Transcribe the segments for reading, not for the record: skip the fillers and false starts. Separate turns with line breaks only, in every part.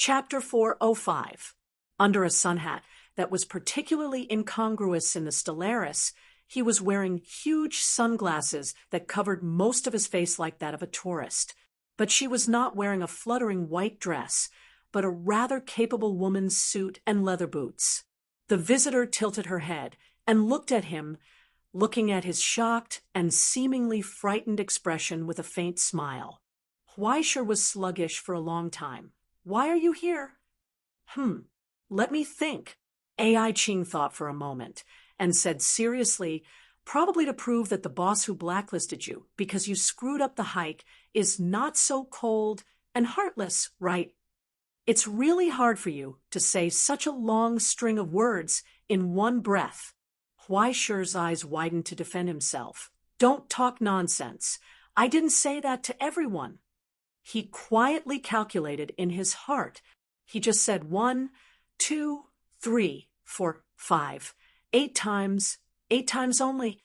Chapter 405. Under a sun hat that was particularly incongruous in the Stellaris, he was wearing huge sunglasses that covered most of his face like that of a tourist. But she was not wearing a fluttering white dress, but a rather capable woman's suit and leather boots. The visitor tilted her head and looked at him, looking at his shocked and seemingly frightened expression with a faint smile. Huaishur was sluggish for a long time. "Why are you here?" Let me think. AI Ching thought for a moment and said seriously, "Probably to prove that the boss who blacklisted you because you screwed up the hike is not so cold and heartless, right? It's really hard for you to say such a long string of words in one breath." Huaishur's eyes widened to defend himself. "Don't talk nonsense. I didn't say that to everyone." He quietly calculated in his heart. He just said 1, 2, 3, 4, 5, 8 times only.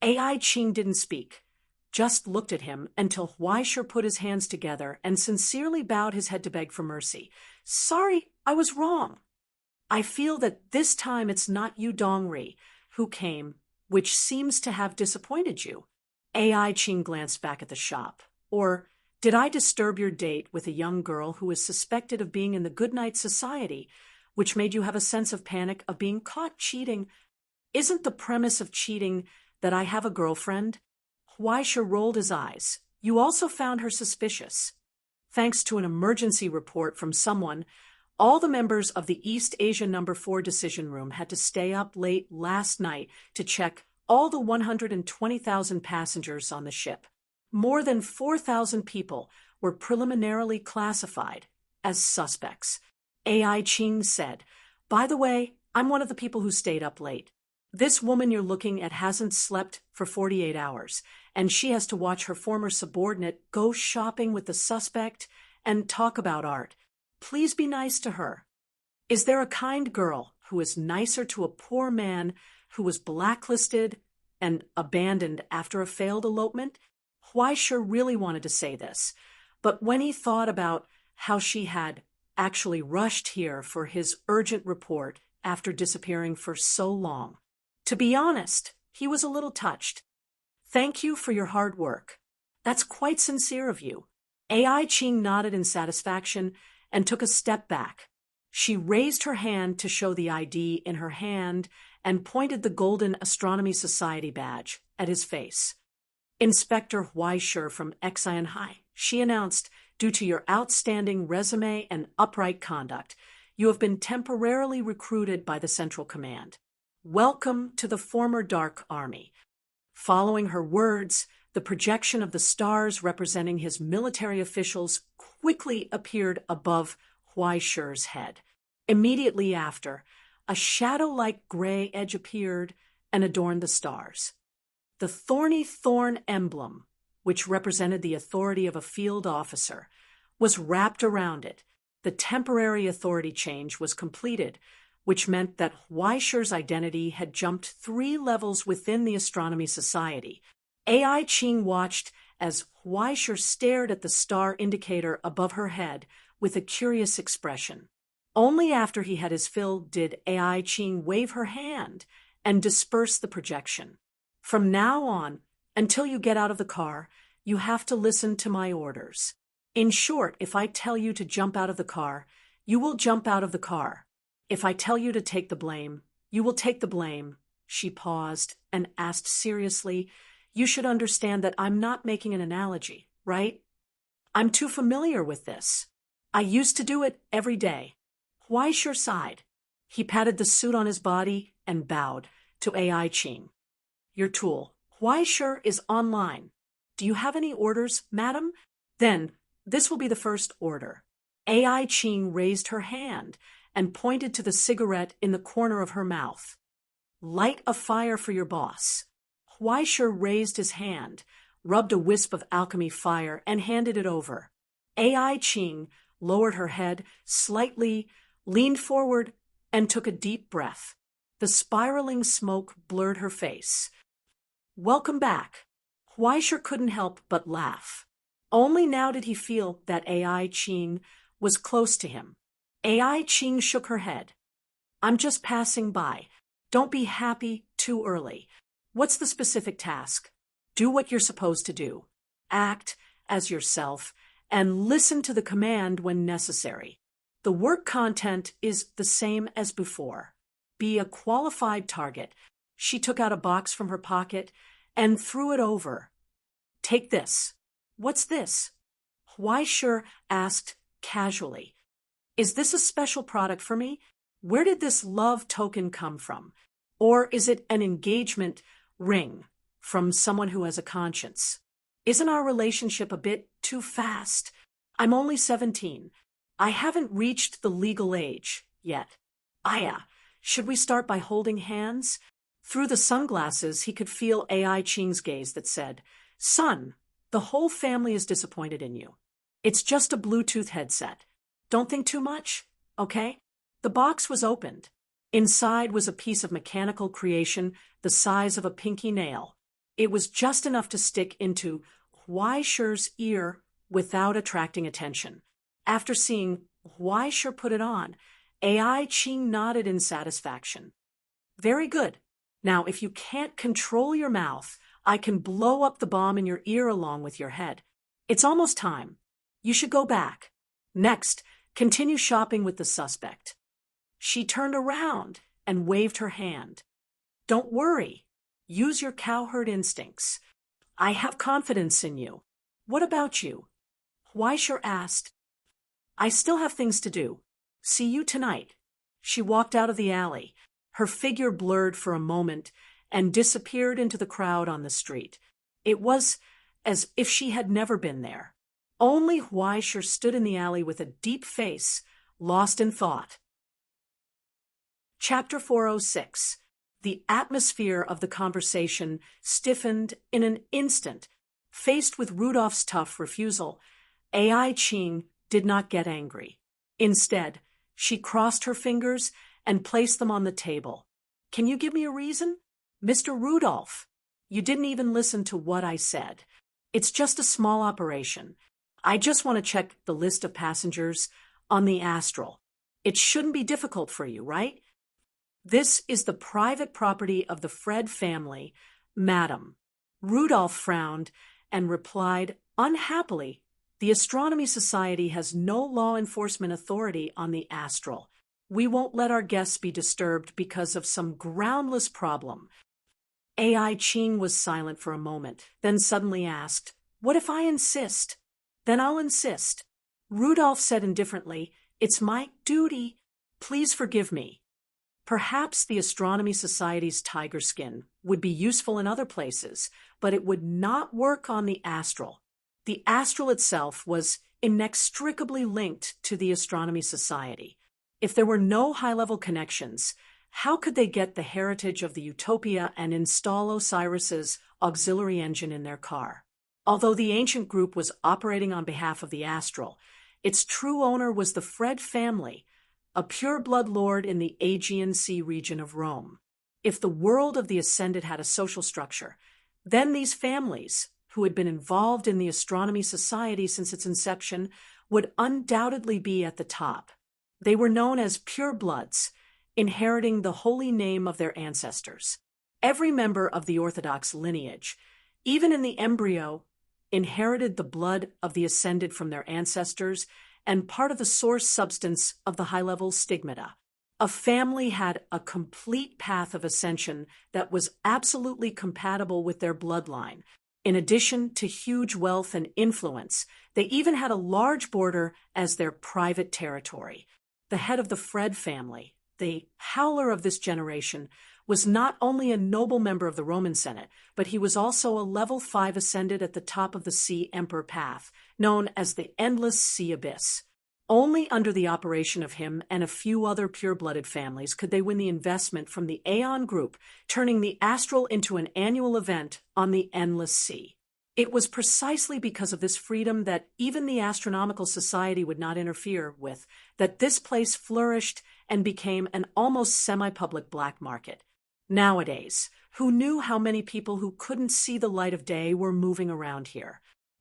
AI Ching didn't speak, just looked at him until Huaishur put his hands together and sincerely bowed his head to beg for mercy. "Sorry, I was wrong. I feel that this time it's not you, Dongri, who came, which seems to have disappointed you." AI Ching glanced back at the shop. "Or did I disturb your date with a young girl who is suspected of being in the Goodnight Society, which made you have a sense of panic of being caught cheating? Isn't the premise of cheating that I have a girlfriend?" Huaishur rolled his eyes. "You also found her suspicious. Thanks to an emergency report from someone, all the members of the East Asia No. 4 decision room had to stay up late last night to check all the 120,000 passengers on the ship. More than 4,000 people were preliminarily classified as suspects." AI Ching said, "By the way, I'm one of the people who stayed up late. This woman you're looking at hasn't slept for 48 hours, and she has to watch her former subordinate go shopping with the suspect and talk about art. Please be nice to her. Is there a kind girl who is nicer to a poor man who was blacklisted and abandoned after a failed elopement?" Huaishur really wanted to say this, but when he thought about how she had actually rushed here for his urgent report after disappearing for so long, to be honest, he was a little touched. "Thank you for your hard work. That's quite sincere of you." AI Ching nodded in satisfaction and took a step back. She raised her hand to show the ID in her hand and pointed the Golden Astronomy Society badge at his face. "Inspector Huaishur from Xian High," she announced, "due to your outstanding resume and upright conduct, you have been temporarily recruited by the Central Command. Welcome to the former Dark Army." Following her words, the projection of the stars representing his military officials quickly appeared above Huaishur's head. Immediately after, a shadow-like gray edge appeared and adorned the stars. The thorny thorn emblem, which represented the authority of a field officer, was wrapped around it. The temporary authority change was completed, which meant that Huaishur's identity had jumped 3 levels within the Astronomy Society. AI Ching watched as Huaishur stared at the star indicator above her head with a curious expression. Only after he had his fill did AI Ching wave her hand and disperse the projection. "From now on, until you get out of the car, you have to listen to my orders. In short, if I tell you to jump out of the car, you will jump out of the car. If I tell you to take the blame, you will take the blame." She paused and asked seriously, "You should understand that I'm not making an analogy, right? I'm too familiar with this. I used to do it every day." Huaishur sighed. He patted the suit on his body and bowed to AI Ching. "Your tool, Huaishur, is online. Do you have any orders, madam? Then, this will be the first order." AI Ching raised her hand and pointed to the cigarette in the corner of her mouth. "Light a fire for your boss." Huaishur raised his hand, rubbed a wisp of alchemy fire, and handed it over. AI Ching lowered her head slightly, leaned forward, and took a deep breath. The spiraling smoke blurred her face. "Welcome back." Huaishur couldn't help but laugh. Only now did he feel that AI Ching was close to him. Ai Ching shook her head. I'm just passing by. Don't be happy too early. What's the specific task? Do what you're supposed to do. Act as yourself and listen to the command when necessary. The work content is the same as before. Be a qualified target. She took out a box from her pocket and threw it over. Take this. What's this? Huaishur asked casually. Is this a special product for me? Where did this love token come from? Or is it an engagement ring from someone who has a conscience? Isn't our relationship a bit too fast? I'm only 17. I haven't reached the legal age yet. Aya, should we start by holding hands? Through the sunglasses, he could feel Ai Ching's gaze that said, Son, the whole family is disappointed in you. It's just a Bluetooth headset. Don't think too much, okay? The box was opened. Inside was a piece of mechanical creation the size of a pinky nail. It was just enough to stick into Huaishur's ear without attracting attention. After seeing Huaishur put it on, Ai Ching nodded in satisfaction. Very good. Now, if you can't control your mouth, I can blow up the bomb in your ear along with your head. It's almost time. You should go back. Next, continue shopping with the suspect. She turned around and waved her hand. Don't worry. Use your cowherd instincts. I have confidence in you. What about you? Huaishur asked. I still have things to do. See you tonight. She walked out of the alley. Her figure blurred for a moment and disappeared into the crowd on the street. It was as if she had never been there. Only Huaishur stood in the alley with a deep face, lost in thought. Chapter 406. The atmosphere of the conversation stiffened in an instant. Faced with Rudolph's tough refusal, Ai Ching did not get angry. Instead, she crossed her fingers and placed them on the table. Can you give me a reason? Mr. Rudolph, you didn't even listen to what I said. It's just a small operation. I just want to check the list of passengers on the Astral. It shouldn't be difficult for you, right? This is the private property of the Fred family, madam. Rudolph frowned and replied unhappily, the Astronomy Society has no law enforcement authority on the Astral. We won't let our guests be disturbed because of some groundless problem. Ai Ching was silent for a moment, then suddenly asked, What if I insist? Then I'll insist. Rudolph said indifferently, It's my duty. Please forgive me. Perhaps the Astronomy Society's tiger skin would be useful in other places, but it would not work on the Astral. The Astral itself was inextricably linked to the Astronomy Society. If there were no high-level connections, how could they get the heritage of the Utopia and install Osiris's auxiliary engine in their car? Although the ancient group was operating on behalf of the Astral, its true owner was the Fred family, a pure-blood lord in the Aegean Sea region of Rome. If the world of the Ascended had a social structure, then these families, who had been involved in the Astronomy Society since its inception, would undoubtedly be at the top. They were known as purebloods, inheriting the holy name of their ancestors. Every member of the Orthodox lineage, even in the embryo, inherited the blood of the Ascended from their ancestors and part of the source substance of the high-level stigmata. A family had a complete path of ascension that was absolutely compatible with their bloodline. In addition to huge wealth and influence, they even had a large border as their private territory. The head of the Fred family, the howler of this generation, was not only a noble member of the Roman Senate, but he was also a level 5 ascended at the top of the Sea Emperor path, known as the Endless Sea Abyss. Only under the operation of him and a few other pure-blooded families could they win the investment from the Aeon Group, turning the Astral into an annual event on the Endless Sea. It was precisely because of this freedom that even the Astronomical Society would not interfere with that this place flourished and became an almost semi-public black market. Nowadays, who knew how many people who couldn't see the light of day were moving around here?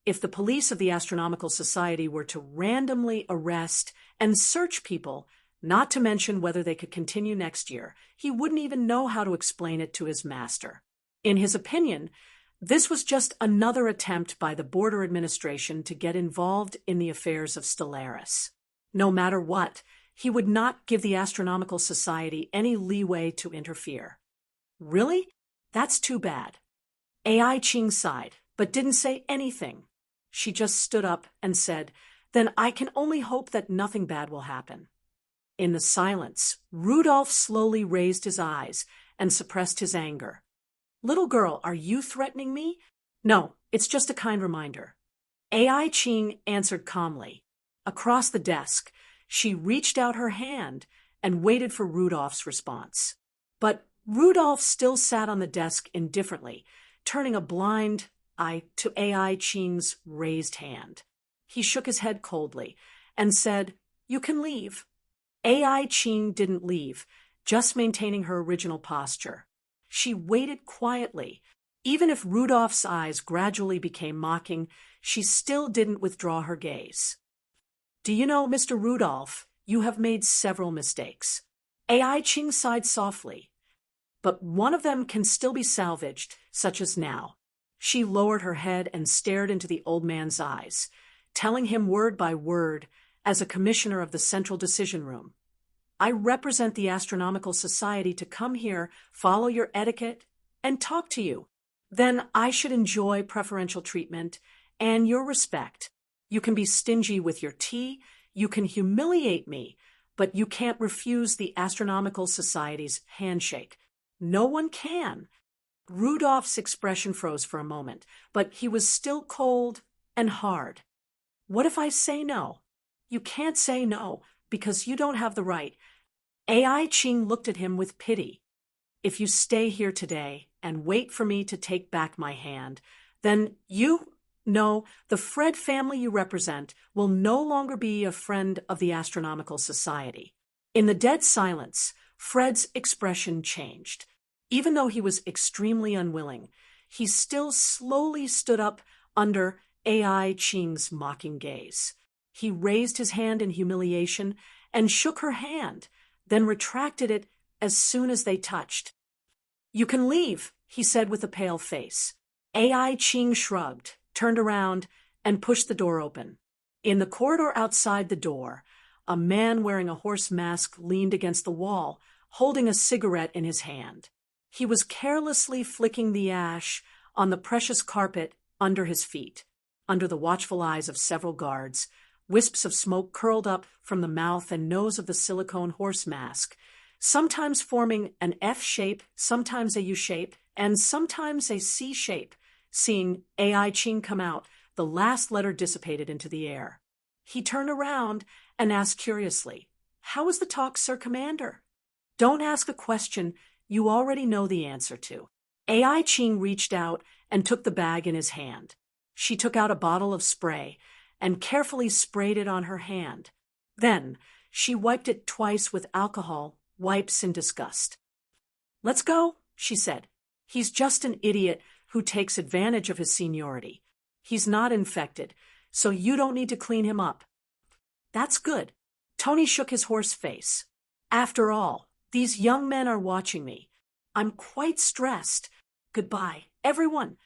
If the police of the Astronomical Society were to randomly arrest and search people, not to mention whether they could continue next year, he wouldn't even know how to explain it to his master. In his opinion, this was just another attempt by the border administration to get involved in the affairs of Stellaris. No matter what, he would not give the Astronomical Society any leeway to interfere. Really? That's too bad. Ai Ching sighed, but didn't say anything. She just stood up and said, "Then I can only hope that nothing bad will happen." In the silence, Rudolph slowly raised his eyes and suppressed his anger. "Little girl, are you threatening me?" "No, it's just a kind reminder." Ai Ching answered calmly. Across the desk, she reached out her hand and waited for Rudolph's response. But Rudolph still sat on the desk indifferently, turning a blind eye to Ai Ching's raised hand. He shook his head coldly and said, "You can leave." Ai Ching didn't leave, just maintaining her original posture. She waited quietly. Even if Rudolph's eyes gradually became mocking, she still didn't withdraw her gaze. "Do you know, Mr. Rudolph, you have made several mistakes." Ai Ching sighed softly. "But one of them can still be salvaged, such as now." She lowered her head and stared into the old man's eyes, telling him word by word, as a commissioner of the Central Decision Room, "I represent the Astronomical Society to come here, follow your etiquette, and talk to you. Then I should enjoy preferential treatment and your respect. You can be stingy with your tea, you can humiliate me, but you can't refuse the Astronomical Society's handshake. No one can." Rudolph's expression froze for a moment, but he was still cold and hard. "What if I say no?" "You can't say no, because you don't have the right." Ai Ching looked at him with pity. "If you stay here today and wait for me to take back my hand, then the Fred family you represent will no longer be a friend of the Astronomical Society." In the dead silence, Fred's expression changed. Even though he was extremely unwilling, he still slowly stood up under Ai Ching's mocking gaze. He raised his hand in humiliation and shook her hand, then retracted it as soon as they touched. "You can leave," he said with a pale face. Ai Ching shrugged, turned around, and pushed the door open. In the corridor outside the door, a man wearing a horse mask leaned against the wall, holding a cigarette in his hand. He was carelessly flicking the ash on the precious carpet under his feet. Under the watchful eyes of several guards, wisps of smoke curled up from the mouth and nose of the silicone horse mask, sometimes forming an F shape, sometimes a U shape, and sometimes a C shape. Seeing Ai Ching come out, the last letter dissipated into the air. He turned around and asked curiously, "How was the talk, Sir Commander?" "Don't ask a question you already know the answer to." Ai Ching reached out and took the bag in his hand. She took out a bottle of spray and carefully sprayed it on her hand. Then she wiped it twice with alcohol wipes in disgust. "Let's go," she said. "He's just an idiot who takes advantage of his seniority. He's not infected, so you don't need to clean him up." "That's good." Tony shook his horse face. "After all, these young men are watching me. I'm quite stressed. Goodbye, everyone."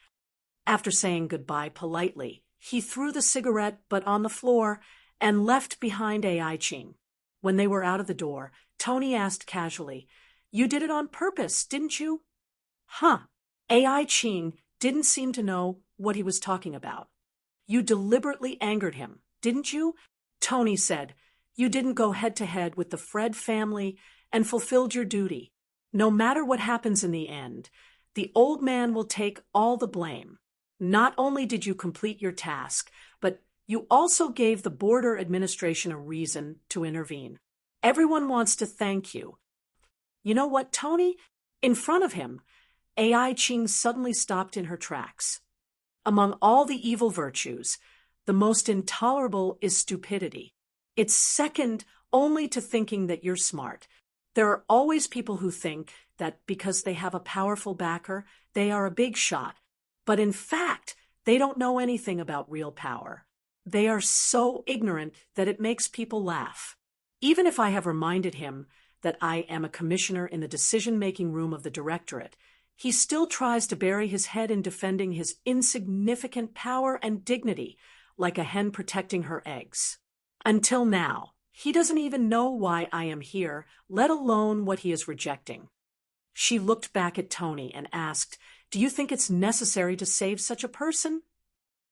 After saying goodbye politely, he threw the cigarette butt on the floor and left behind Ai Ching. When they were out of the door, Tony asked casually, "You did it on purpose, didn't you?" "Huh." Ai Ching didn't seem to know what he was talking about. "You deliberately angered him, didn't you?" Tony said, "You didn't go head-to-head with the Fred family and fulfilled your duty. No matter what happens in the end, the old man will take all the blame. Not only did you complete your task, but you also gave the border administration a reason to intervene. Everyone wants to thank you." "You know what, Tony?" In front of him, Ai Ching suddenly stopped in her tracks. "Among all the evil virtues, the most intolerable is stupidity. It's second only to thinking that you're smart. There are always people who think that because they have a powerful backer, they are a big shot. But in fact, They don't know anything about real power. They are so ignorant that it makes people laugh. Even if I have reminded him that I am a commissioner in the decision-making room of the directorate, he still tries to bury his head in defending his insignificant power and dignity, like a hen protecting her eggs. Until now, he doesn't even know why I am here, let alone what he is rejecting. She looked back at Tony and asked, "Do you think it's necessary to save such a person?"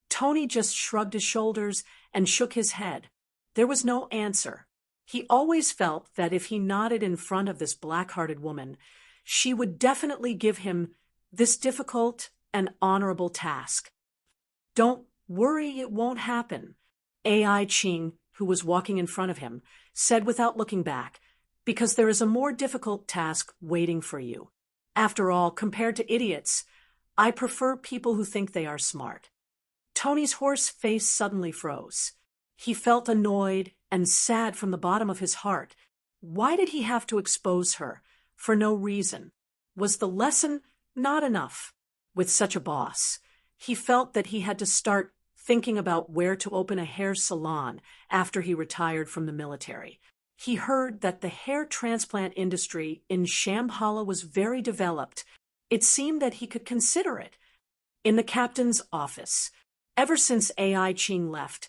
Tony just shrugged his shoulders and shook his head. There was no answer. He always felt that if he nodded in front of this black-hearted woman, she would definitely give him this difficult and honorable task. "Don't worry, it won't happen," Ai Ching, who was walking in front of him, said without looking back, "because there is a more difficult task waiting for you. After all, compared to idiots, I prefer people who think they are smart." Tony's horse face suddenly froze. He felt annoyed and sad from the bottom of his heart. Why did he have to expose her? For no reason. Was the lesson not enough? With such a boss, he felt that he had to start thinking about where to open a hair salon after he retired from the military. He heard that the hair transplant industry in Shambhala was very developed. It seemed that he could consider it. In the captain's office, ever since Ai Ching left,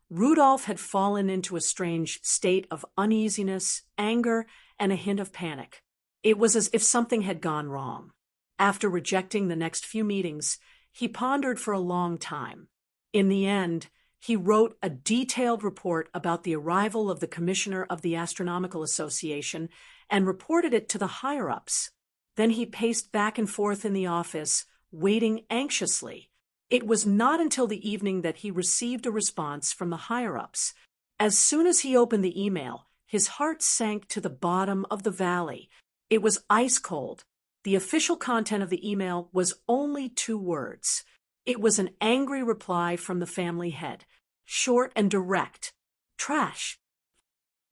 Rudolph had fallen into a strange state of uneasiness, anger, and a hint of panic. It was as if something had gone wrong. After rejecting the next few meetings, he pondered for a long time. In the end, he wrote a detailed report about the arrival of the commissioner of the Astronomical Association and reported it to the higher-ups. Then he paced back and forth in the office, waiting anxiously. It was not until the evening that he received a response from the higher-ups. As soon as he opened the email, his heart sank to the bottom of the valley. It was ice cold. The official content of the email was only 2 words. It was an angry reply from the family head, short and direct. Trash.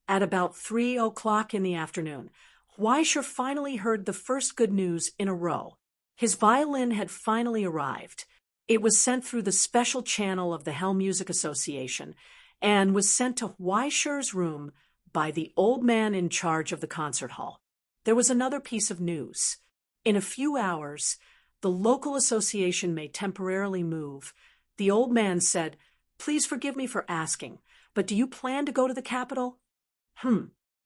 At about 3:00 in the afternoon, Weischer finally heard the first good news in a row. His violin had finally arrived. It was sent through the special channel of the Hell Music Association and was sent to Weischer's room by the old man in charge of the concert hall. There was another piece of news. In a few hours, the local association may temporarily move. The old man said, "Please forgive me for asking, but do you plan to go to the capital?"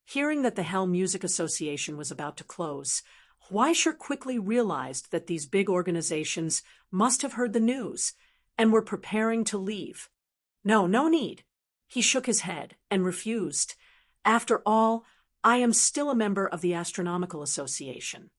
Hearing that the Hell Music Association was about to close, Weischer quickly realized that these big organizations must have heard the news and were preparing to leave. No need. He shook his head and refused. "After all, I am still a member of the Astronomical Association."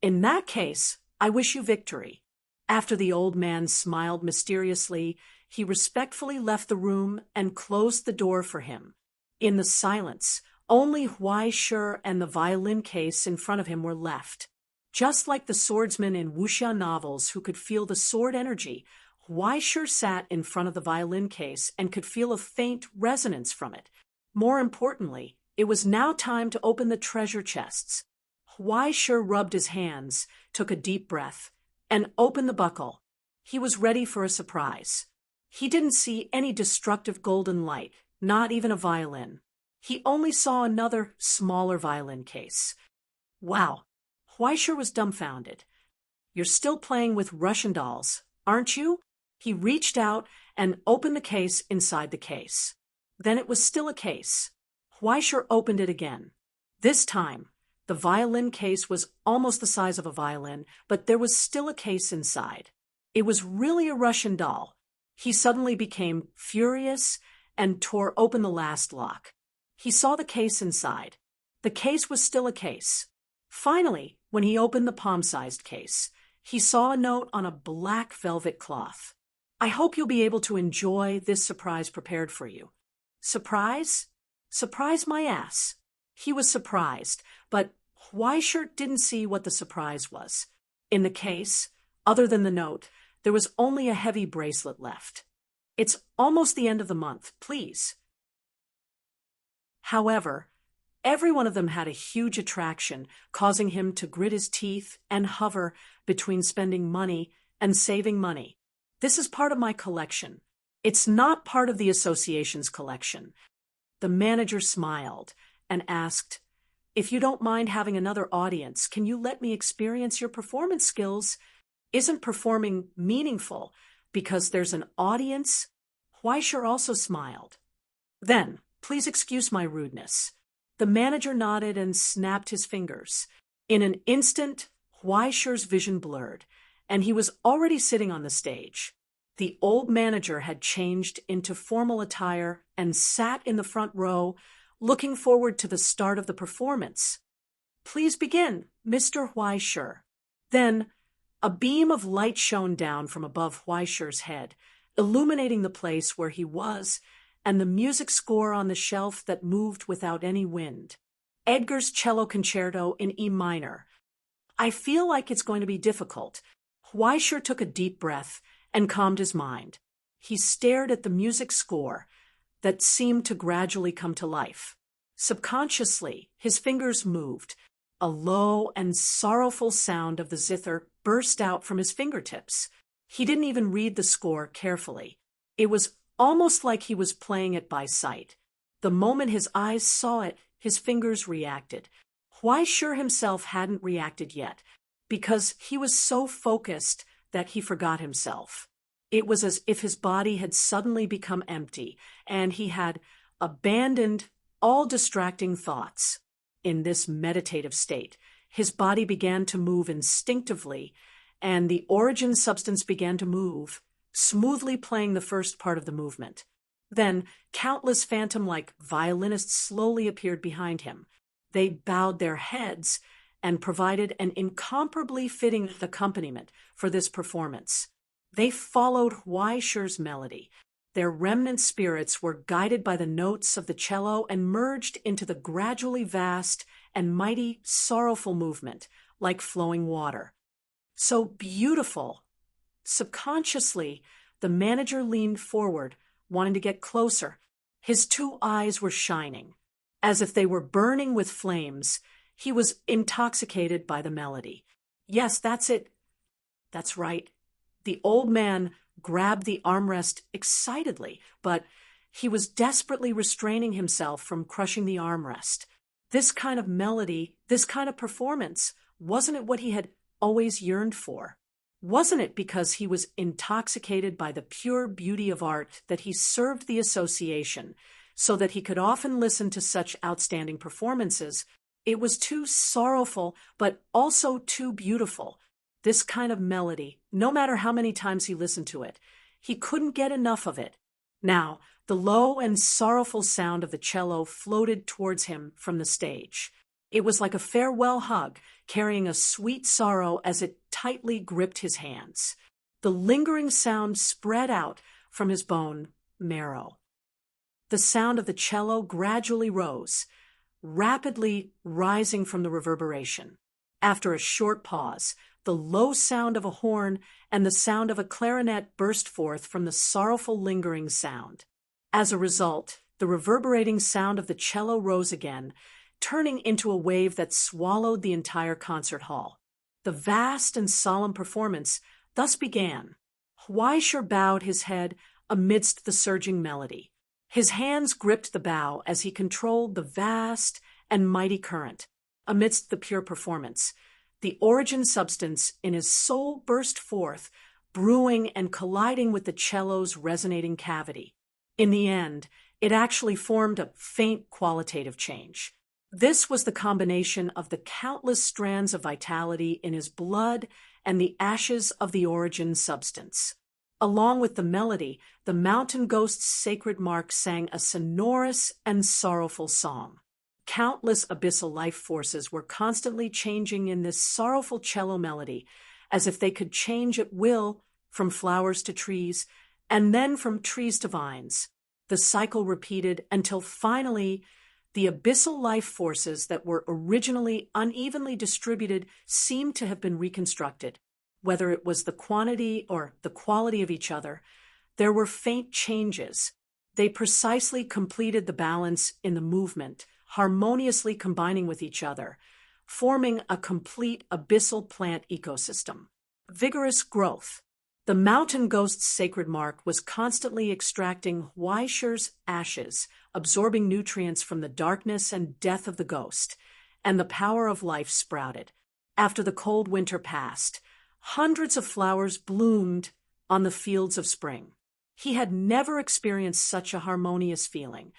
"In that case, I wish you victory." After the old man smiled mysteriously, he respectfully left the room and closed the door for him. In the silence, only Weischer and the violin case in front of him were left. Just like the swordsman in wuxia novels who could feel the sword energy, Weischer sat in front of the violin case and could feel a faint resonance from it. More importantly, it was now time to open the treasure chests. Weischer rubbed his hands, took a deep breath, and opened the buckle. He was ready for a surprise. He didn't see any destructive golden light, not even a violin. He only saw another, smaller violin case. Wow! Weischer was dumbfounded. "You're still playing with Russian dolls, aren't you?" He reached out and opened the case inside the case. Then it was still a case. Weischer opened it again. This time, the violin case was almost the size of a violin, but there was still a case inside. It was really a Russian doll. He suddenly became furious and tore open the last lock. He saw the case inside. The case was still a case. Finally, when he opened the palm-sized case, he saw a note on a black velvet cloth. "I hope you'll be able to enjoy this surprise prepared for you." Surprise? Surprise my ass. He was surprised, but Weischer didn't see what the surprise was. In the case, other than the note, there was only a heavy bracelet left. "It's almost the end of the month, please." However, every one of them had a huge attraction, causing him to grit his teeth and hover between spending money and saving money. This is part of my collection. It's not part of the association's collection. The manager smiled and asked, "If you don't mind having another audience, can you let me experience your performance skills? Isn't performing meaningful because there's an audience?" Huaisher also smiled. "Then, please excuse my rudeness." The manager nodded and snapped his fingers. In an instant, Huaisher's vision blurred, and he was already sitting on the stage. The old manager had changed into formal attire and sat in the front row, looking forward to the start of the performance. "Please begin, Mr. Huaisher." Then, a beam of light shone down from above Huaisher's head, illuminating the place where he was and the music score on the shelf that moved without any wind. Edgar's cello concerto in E minor. "I feel like it's going to be difficult." Huaisher took a deep breath and calmed his mind. He stared at the music score that seemed to gradually come to life. Subconsciously, his fingers moved. A low and sorrowful sound of the zither burst out from his fingertips. He didn't even read the score carefully. It was almost like he was playing it by sight. The moment his eyes saw it, his fingers reacted. Huaisher himself hadn't reacted yet, because he was so focused that he forgot himself. It was as if his body had suddenly become empty, and he had abandoned all distracting thoughts. In this meditative state, his body began to move instinctively, and the origin substance began to move, smoothly playing the first part of the movement. Then, countless phantom-like violinists slowly appeared behind him. They bowed their heads and provided an incomparably fitting accompaniment for this performance. They followed Huaisher's melody. Their remnant spirits were guided by the notes of the cello and merged into the gradually vast and mighty sorrowful movement, like flowing water. So beautiful. Subconsciously, the manager leaned forward, wanting to get closer. His two eyes were shining, as if they were burning with flames. He was intoxicated by the melody. "Yes, that's it. That's right." The old man grabbed the armrest excitedly, but he was desperately restraining himself from crushing the armrest. This kind of melody, this kind of performance, wasn't it what he had always yearned for? Wasn't it because he was intoxicated by the pure beauty of art that he served the association, so that he could often listen to such outstanding performances? It was too sorrowful, but also too beautiful. This kind of melody, no matter how many times he listened to it, he couldn't get enough of it. Now, the low and sorrowful sound of the cello floated towards him from the stage. It was like a farewell hug, carrying a sweet sorrow as it tightly gripped his hands. The lingering sound spread out from his bone marrow. The sound of the cello gradually rose, rapidly rising from the reverberation. After a short pause, the low sound of a horn and the sound of a clarinet burst forth from the sorrowful lingering sound. As a result, the reverberating sound of the cello rose again, turning into a wave that swallowed the entire concert hall. The vast and solemn performance thus began. Huaisher bowed his head amidst the surging melody. His hands gripped the bow as he controlled the vast and mighty current. Amidst the pure performance, the origin substance in his soul burst forth, brewing and colliding with the cello's resonating cavity. In the end, it actually formed a faint qualitative change. This was the combination of the countless strands of vitality in his blood and the ashes of the origin substance. Along with the melody, the mountain ghost's sacred mark sang a sonorous and sorrowful song. Countless abyssal life forces were constantly changing in this sorrowful cello melody, as if they could change at will from flowers to trees, and then from trees to vines. The cycle repeated until finally the abyssal life forces that were originally unevenly distributed seemed to have been reconstructed. Whether it was the quantity or the quality of each other, there were faint changes. They precisely completed the balance in the movement, harmoniously combining with each other, forming a complete abyssal plant ecosystem. Vigorous growth. The mountain ghost's sacred mark was constantly extracting Huaishir's ashes, absorbing nutrients from the darkness and death of the ghost, and the power of life sprouted. After the cold winter passed, hundreds of flowers bloomed on the fields of spring. He had never experienced such a harmonious feeling.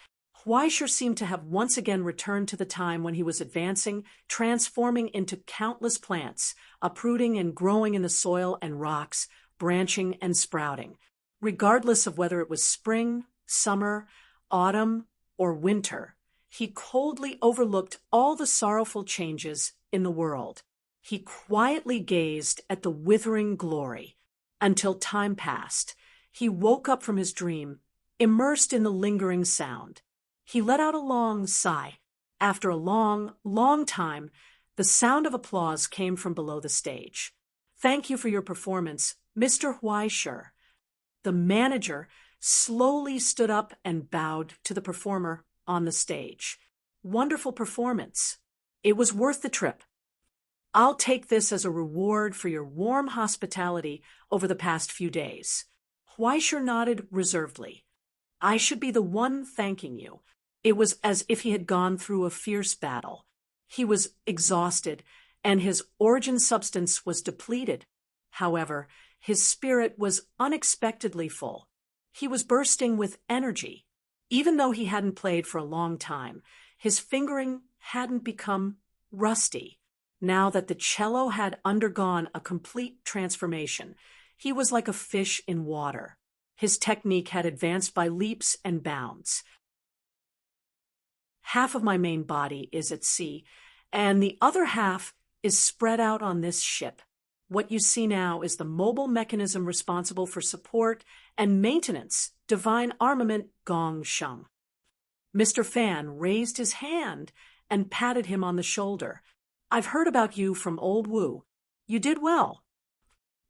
Huaishir seemed to have once again returned to the time when he was advancing, transforming into countless plants, uprooting and growing in the soil and rocks, branching and sprouting. Regardless of whether it was spring, summer, autumn, or winter, he coldly overlooked all the sorrowful changes in the world. He quietly gazed at the withering glory until time passed. He woke up from his dream, immersed in the lingering sound. He let out a long sigh. After a long, long time, the sound of applause came from below the stage. "Thank you for your performance, Mr. Huaishir." The manager slowly stood up and bowed to the performer on the stage. "Wonderful performance. It was worth the trip. I'll take this as a reward for your warm hospitality over the past few days." Huaishir nodded reservedly. "I should be the one thanking you." It was as if he had gone through a fierce battle. He was exhausted, and his origin substance was depleted. However, his spirit was unexpectedly full. He was bursting with energy. Even though he hadn't played for a long time, his fingering hadn't become rusty. Now that the cello had undergone a complete transformation, he was like a fish in water. His technique had advanced by leaps and bounds. Half of my main body is at sea, and the other half is spread out on this ship. What you see now is the mobile mechanism responsible for support and maintenance, Divine Armament Gong Sheng. Mr. Fan raised his hand and patted him on the shoulder. "I've heard about you from Old Wu. You did well."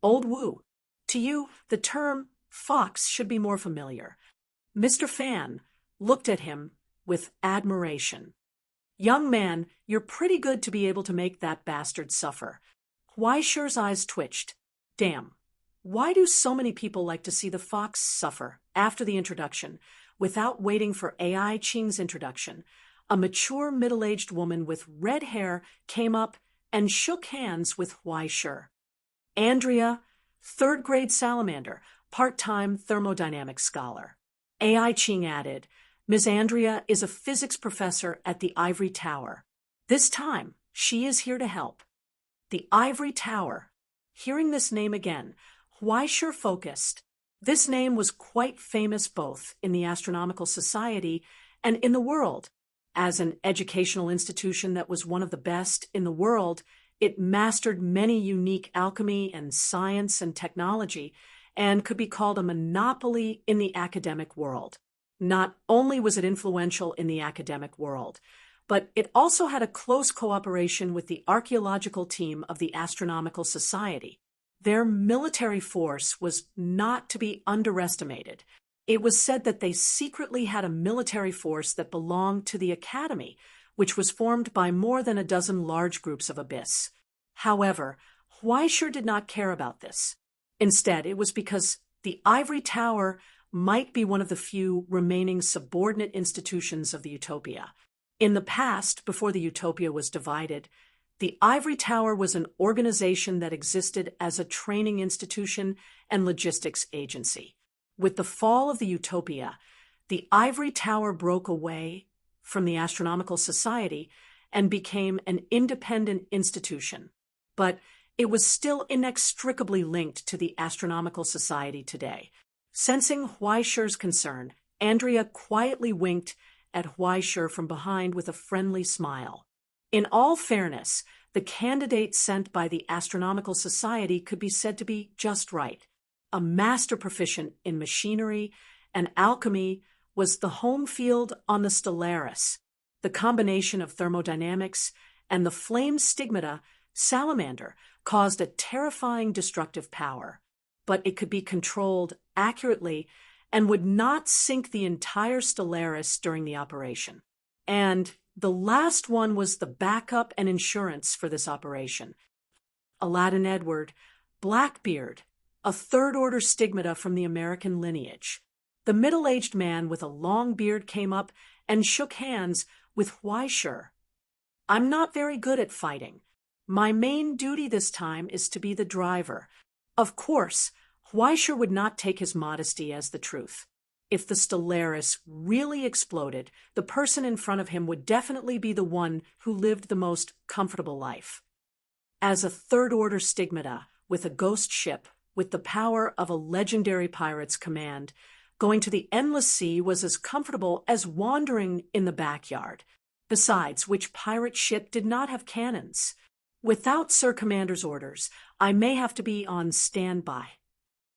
Old Wu. To you, the term fox should be more familiar. Mr. Fan looked at him with admiration. "Young man, you're pretty good to be able to make that bastard suffer." Huaishir's eyes twitched. Damn, why do so many people like to see the fox suffer? After the introduction, without waiting for AI Qing's introduction, a mature middle-aged woman with red hair came up and shook hands with Huaishir. "Andrea, third-grade salamander, part-time thermodynamics scholar." AI Qing added, "Ms. Andrea is a physics professor at the Ivory Tower. This time, she is here to help." The Ivory Tower. Hearing this name again, Huaishir focused. This name was quite famous both in the Astronomical Society and in the world. As an educational institution that was one of the best in the world, it mastered many unique alchemy and science and technology, and could be called a monopoly in the academic world. Not only was it influential in the academic world, but it also had a close cooperation with the archaeological team of the Astronomical Society. Their military force was not to be underestimated. It was said that they secretly had a military force that belonged to the Academy, which was formed by more than a dozen large groups of abyss. However, Huaishir did not care about this. Instead, it was because the Ivory Tower might be one of the few remaining subordinate institutions of the Utopia. In the past, before the Utopia was divided, the Ivory Tower was an organization that existed as a training institution and logistics agency. With the fall of the Utopia, the Ivory Tower broke away from the Astronomical Society and became an independent institution. But it was still inextricably linked to the Astronomical Society today. Sensing Huaishir's concern, Andrea quietly winked at Huaishir from behind with a friendly smile. In all fairness, the candidate sent by the Astronomical Society could be said to be just right. A master proficient in machinery and alchemy was the home field on the Stellaris. The combination of thermodynamics and the flame stigmata, salamander, caused a terrifying destructive power. But it could be controlled accurately and would not sink the entire Stellaris during the operation. And the last one was the backup and insurance for this operation. Aladdin Edward, Blackbeard, a third-order stigmata from the American lineage. The middle-aged man with a long beard came up and shook hands with Weisher. I'm not very good at fighting. My main duty this time is to be the driver. Of course, Weisher would not take his modesty as the truth. If the Stellaris really exploded, the person in front of him would definitely be the one who lived the most comfortable life. As a third-order stigmata, with a ghost ship, with the power of a legendary pirate's command, going to the endless sea was as comfortable as wandering in the backyard. Besides, which pirate ship did not have cannons? Without Sir Commander's orders, I may have to be on standby.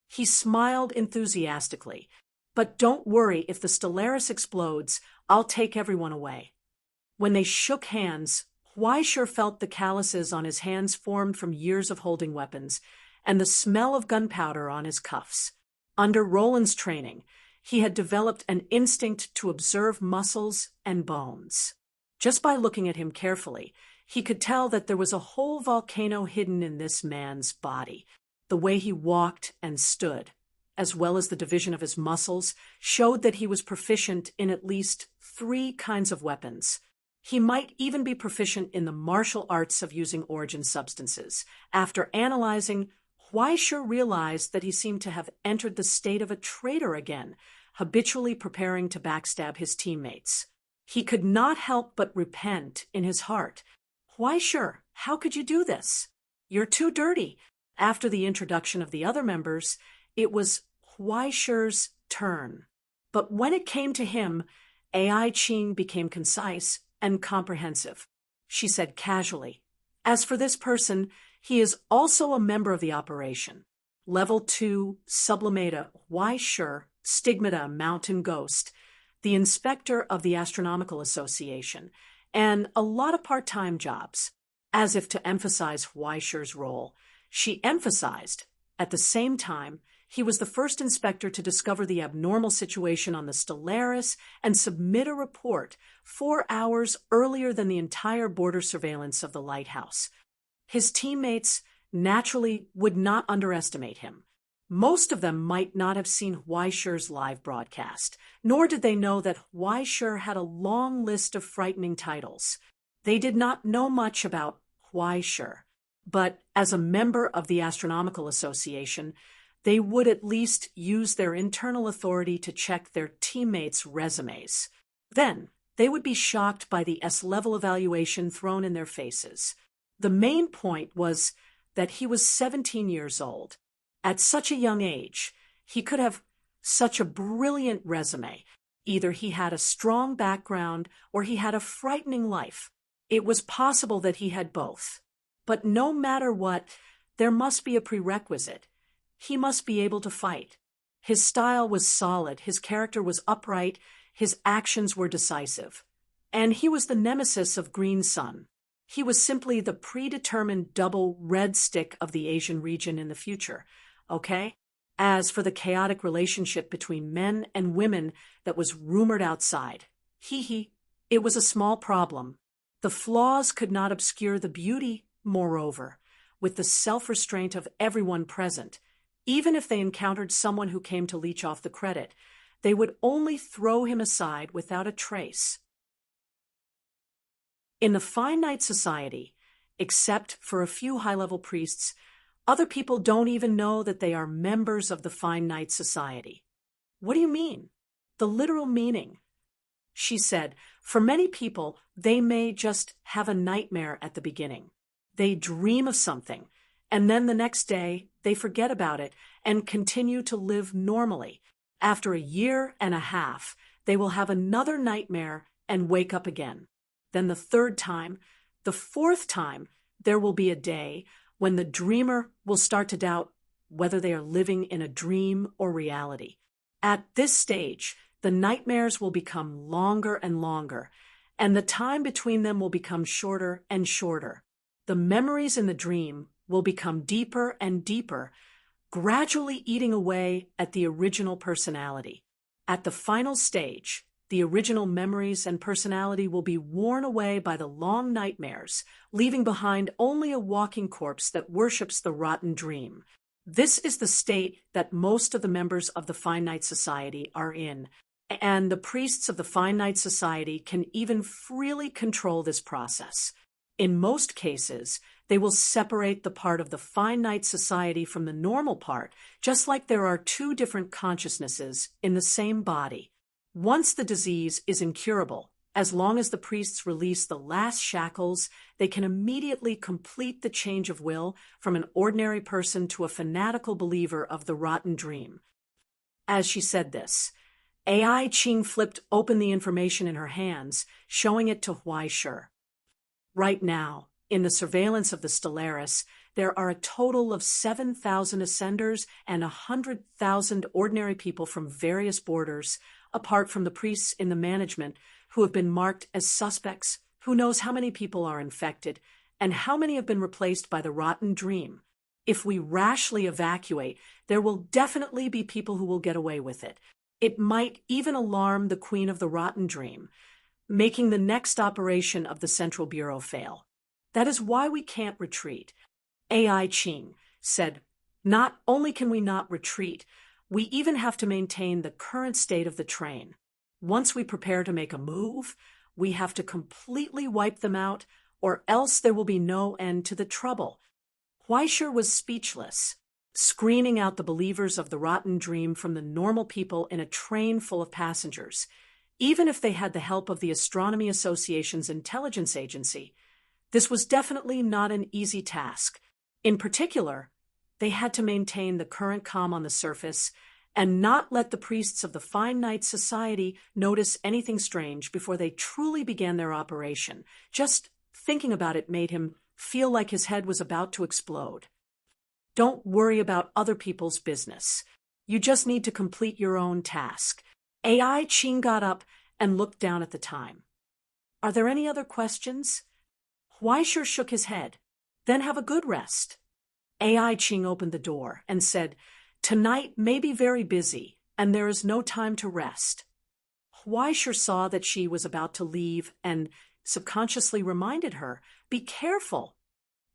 He smiled enthusiastically. But don't worry, if the Stellaris explodes, I'll take everyone away. When they shook hands, Weisher felt the calluses on his hands formed from years of holding weapons, and the smell of gunpowder on his cuffs. Under Roland's training, he had developed an instinct to observe muscles and bones. Just by looking at him carefully, he could tell that there was a whole volcano hidden in this man's body. The way he walked and stood, as well as the division of his muscles, showed that he was proficient in at least 3 kinds of weapons. He might even be proficient in the martial arts of using origin substances. After analyzing, Weisher realized that he seemed to have entered the state of a traitor again, habitually preparing to backstab his teammates. He could not help but repent in his heart. Weisher, how could you do this? You're too dirty. After the introduction of the other members, it was Weisher's turn. But when it came to him, Ai Ching became concise and comprehensive. She said casually, "As for this person, he is also a member of the operation. Level 2, Sublimata, Weisher, Stigmata, Mountain Ghost, the inspector of the Astronomical Association, and a lot of part-time jobs." As if to emphasize Weisher's role, she emphasized, at the same time, he was the first inspector to discover the abnormal situation on the Stellaris and submit a report 4 hours earlier than the entire border surveillance of the lighthouse. His teammates naturally would not underestimate him. Most of them might not have seen Weisher's live broadcast, nor did they know that Weisher had a long list of frightening titles. They did not know much about Weisher, but as a member of the Astronomical Association, they would at least use their internal authority to check their teammates' resumes. Then, they would be shocked by the S-level evaluation thrown in their faces. The main point was that he was 17 years old. At such a young age, he could have such a brilliant resume. Either he had a strong background or he had a frightening life. It was possible that he had both. But no matter what, there must be a prerequisite. He must be able to fight. His style was solid, his character was upright, his actions were decisive. And he was the nemesis of Green Sun. He was simply the predetermined double red stick of the Asian region in the future, okay? As for the chaotic relationship between men and women that was rumored outside, it was a small problem. The flaws could not obscure the beauty, moreover, with the self-restraint of everyone present. Even if they encountered someone who came to leech off the credit, they would only throw him aside without a trace. In the Fine Knight Society, except for a few high-level priests, other people don't even know that they are members of the Fine Knight Society. What do you mean? The literal meaning. She said, for many people, they may just have a nightmare at the beginning. They dream of something, and then the next day, they forget about it and continue to live normally. After 1.5 years, they will have another nightmare and wake up again. Then the 3rd time, the 4th time, there will be a day when the dreamer will start to doubt whether they are living in a dream or reality. At this stage, the nightmares will become longer and longer, and the time between them will become shorter and shorter. The memories in the dream will become deeper and deeper, gradually eating away at the original personality. At the final stage, the original memories and personality will be worn away by the long nightmares, leaving behind only a walking corpse that worships the rotten dream. This is the state that most of the members of the Finite Society are in, and the priests of the Finite Society can even freely control this process. In most cases, they will separate the part of the Finite Society from the normal part, just like there are two different consciousnesses in the same body. Once the disease is incurable, as long as the priests release the last shackles, they can immediately complete the change of will from an ordinary person to a fanatical believer of the rotten dream. As she said this, AI Ching flipped open the information in her hands, showing it to Huaishur. Right now, in the surveillance of the Stellaris, there are a total of 7,000 ascenders and 100,000 ordinary people from various borders, apart from the priests in the management, who have been marked as suspects. Who knows how many people are infected, and how many have been replaced by the rotten dream? If we rashly evacuate, there will definitely be people who will get away with it. It might even alarm the Queen of the Rotten Dream, making the next operation of the Central Bureau fail. That is why we can't retreat. AI Ching said, not only can we not retreat, we even have to maintain the current state of the train. Once we prepare to make a move, we have to completely wipe them out, or else there will be no end to the trouble. Huaishur was speechless, screening out the believers of the rotten dream from the normal people in a train full of passengers. Even if they had the help of the Astronomy Association's intelligence agency, this was definitely not an easy task. In particular, they had to maintain the current calm on the surface and not let the priests of the Finite Society notice anything strange before they truly began their operation. Just thinking about it made him feel like his head was about to explode. Don't worry about other people's business. You just need to complete your own task. AI Ching got up and looked down at the time. Are there any other questions? Huaishur shook his head. Then have a good rest. AI Ching opened the door and said, tonight may be very busy, and there is no time to rest. Huaishur saw that she was about to leave and subconsciously reminded her, be careful.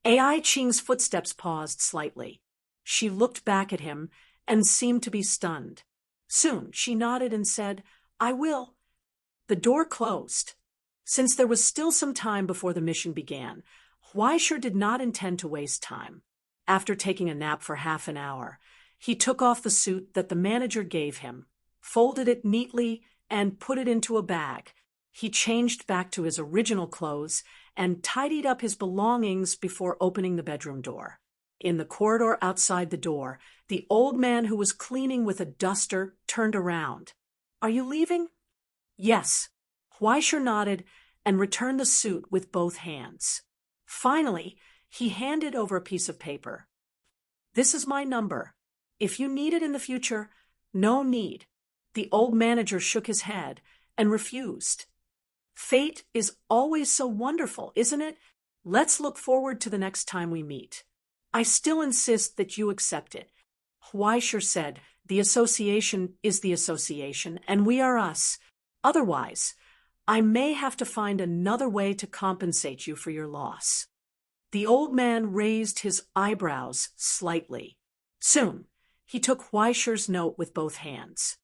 AI Ching's footsteps paused slightly. She looked back at him and seemed to be stunned. Soon she nodded and said, I will. The door closed. Since there was still some time before the mission began, Huaishur did not intend to waste time. After taking a nap for half an hour, he took off the suit that the manager gave him, folded it neatly, and put it into a bag. He changed back to his original clothes and tidied up his belongings before opening the bedroom door. In the corridor outside the door, the old man who was cleaning with a duster turned around. Are you leaving? Yes. Huaishur nodded and returned the suit with both hands. Finally, he handed over a piece of paper. This is my number. If you need it in the future, no need. The old manager shook his head and refused. Fate is always so wonderful, isn't it? Let's look forward to the next time we meet. I still insist that you accept it. Huaishur said, the association is the association, and we are us. Otherwise, I may have to find another way to compensate you for your loss. The old man raised his eyebrows slightly. Soon, he took Huaishur's note with both hands.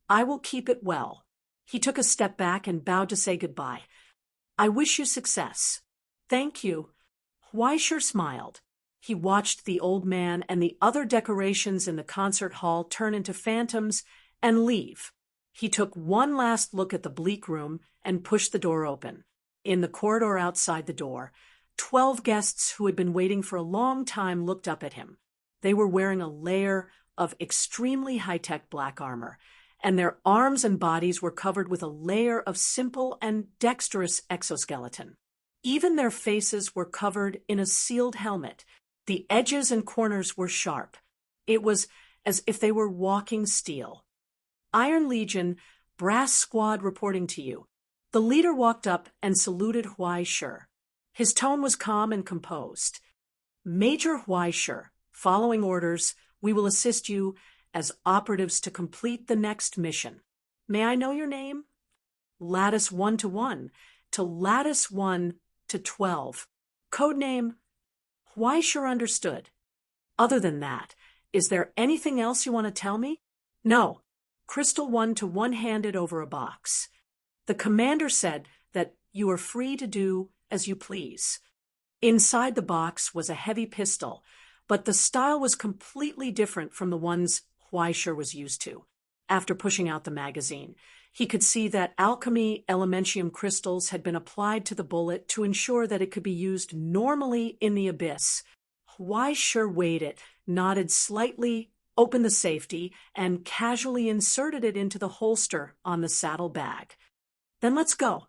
I will keep it well. He took a step back and bowed to say goodbye. I wish you success. Thank you. Huaishur smiled. He watched the old man and the other decorations in the concert hall turn into phantoms and leave. He took one last look at the bleak room and pushed the door open. In the corridor outside the door, 12 guests who had been waiting for a long time looked up at him. They were wearing a layer of extremely high-tech black armor, and their arms and bodies were covered with a layer of simple and dexterous exoskeleton. Even their faces were covered in a sealed helmet. The edges and corners were sharp. It was as if they were walking steel. Iron Legion, brass squad reporting to you. The leader walked up and saluted Huaishur. His tone was calm and composed. Major Huaishur, following orders, we will assist you as operatives to complete the next mission. May I know your name? Lattice 1 to 1 to Lattice 1 to 12. Codename? Huaishur understood. Other than that, Is there anything else you want to tell me? No. Crystal one-to-one-handed over a box. The commander said that you are free to do as you please. Inside the box was a heavy pistol, but the style was completely different from the ones Huaisher was used to. After pushing out the magazine, he could see that alchemy elementium crystals had been applied to the bullet to ensure that it could be used normally in the abyss. Huaisher weighed it, nodded slightly, opened the safety, and casually inserted it into the holster on the saddle bag. Then let's go.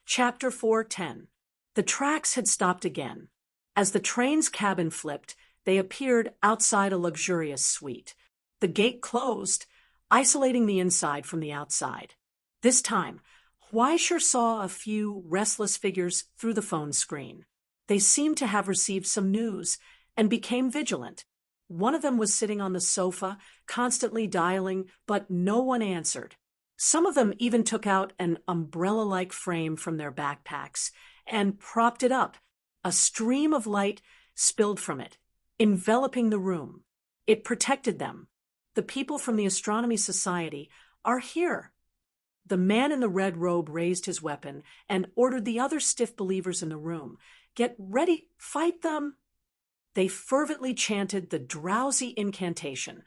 Chapter 4:10. The tracks had stopped again. As the train's cabin flipped, they appeared outside a luxurious suite. The gate closed, isolating the inside from the outside. This time, Huaisher saw a few restless figures through the phone screen. They seemed to have received some news and became vigilant. One of them was sitting on the sofa, constantly dialing, but no one answered. Some of them even took out an umbrella-like frame from their backpacks and propped it up. A stream of light spilled from it, enveloping the room. It protected them. The people from the Astronomy Society are here. The man in the red robe raised his weapon and ordered the other stiff believers in the room, "Get ready, fight them!" They fervently chanted the drowsy incantation,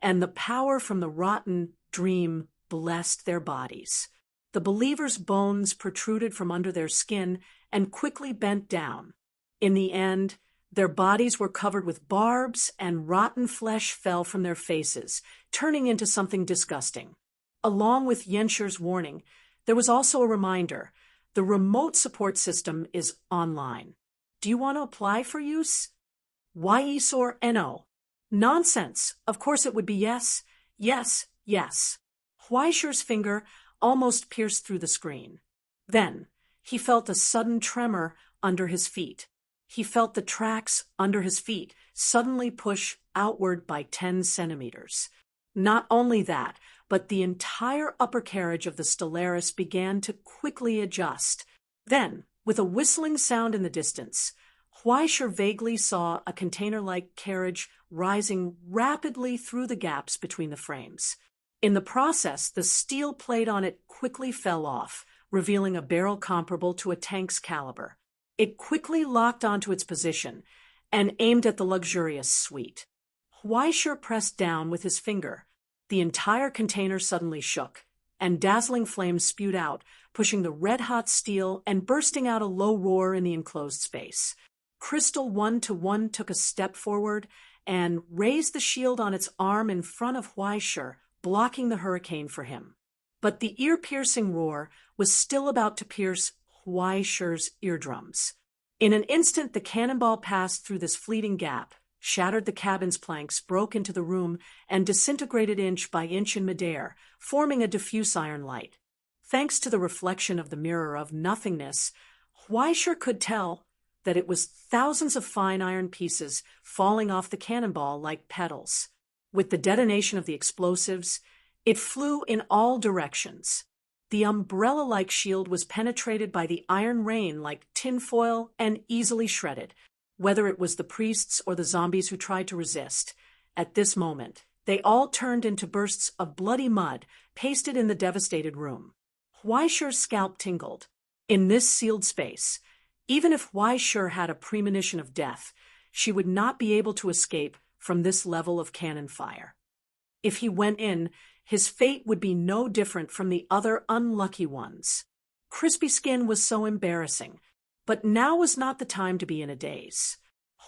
and the power from the rotten dream blessed their bodies. The believers' bones protruded from under their skin and quickly bent down. In the end, their bodies were covered with barbs, and rotten flesh fell from their faces, turning into something disgusting. Along with Yensher's warning, there was also a reminder: the remote support system is online. Do you want to apply for use? Yes or no? Nonsense. Of course it would be yes, yes, yes. Huaisher's finger almost pierced through the screen. Then he felt a sudden tremor under his feet. He felt the tracks under his feet suddenly push outward by 10 centimeters. Not only that, but the entire upper carriage of the Stellaris began to quickly adjust. Then, with a whistling sound in the distance, Huaisher vaguely saw a container-like carriage rising rapidly through the gaps between the frames. In the process, the steel plate on it quickly fell off, revealing a barrel comparable to a tank's caliber. It quickly locked onto its position and aimed at the luxurious suite. Huaisher pressed down with his finger. The entire container suddenly shook, and dazzling flames spewed out, pushing the red-hot steel and bursting out a low roar in the enclosed space. Crystal one-to-one took a step forward and raised the shield on its arm in front of Huaisher, blocking the hurricane for him. But the ear-piercing roar was still about to pierce Huaisher's eardrums. In an instant, the cannonball passed through this fleeting gap, shattered the cabin's planks, broke into the room, and disintegrated inch by inch in midair, forming a diffuse iron light. Thanks to the reflection of the mirror of nothingness, Huaisher could tell that it was thousands of fine iron pieces falling off the cannonball like petals. With the detonation of the explosives, it flew in all directions. The umbrella-like shield was penetrated by the iron rain like tinfoil and easily shredded, whether it was the priests or the zombies who tried to resist. At this moment, they all turned into bursts of bloody mud pasted in the devastated room. Huaisher's scalp tingled. In this sealed space, even if Huaisher had a premonition of death, she would not be able to escape from this level of cannon fire. If he went in, his fate would be no different from the other unlucky ones. Crispy Skin was so embarrassing, but now was not the time to be in a daze.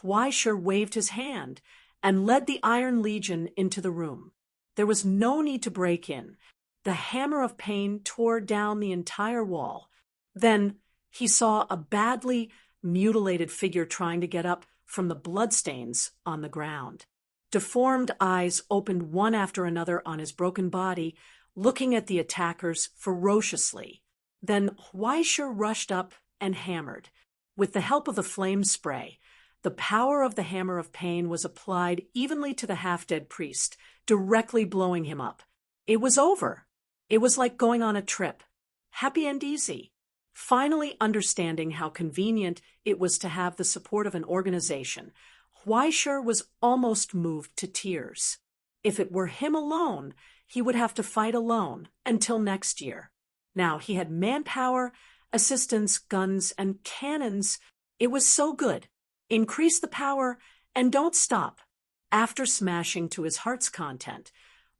Huaisher waved his hand and led the Iron Legion into the room. There was no need to break in. The hammer of pain tore down the entire wall. Then he saw a badly mutilated figure trying to get up from the bloodstains on the ground. Deformed eyes opened one after another on his broken body, looking at the attackers ferociously. Then Huaisher rushed up and hammered. With the help of the flame spray, the power of the hammer of pain was applied evenly to the half-dead priest, directly blowing him up. It was over. It was like going on a trip. Happy and easy. Finally understanding how convenient it was to have the support of an organization, Huaishur was almost moved to tears. If it were him alone, he would have to fight alone until next year. Now he had manpower, assistants, guns, and cannons. It was so good. Increase the power and don't stop. After smashing to his heart's content,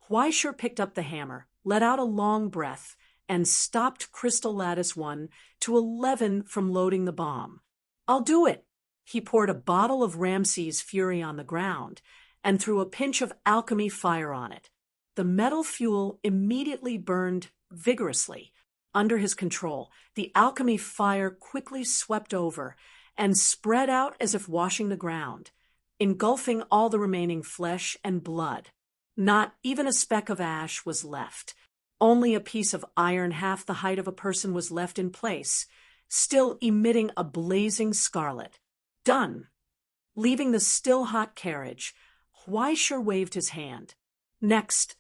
Huaishur picked up the hammer, let out a long breath, and stopped Crystal Lattice 1 to 11 from loading the bomb. I'll do it. He poured a bottle of Ramses Fury on the ground and threw a pinch of alchemy fire on it. The metal fuel immediately burned vigorously. Under his control, the alchemy fire quickly swept over and spread out as if washing the ground, engulfing all the remaining flesh and blood. Not even a speck of ash was left. Only a piece of iron half the height of a person was left in place, still emitting a blazing scarlet. Done. Leaving the still-hot carriage, Huaishur waved his hand. Next,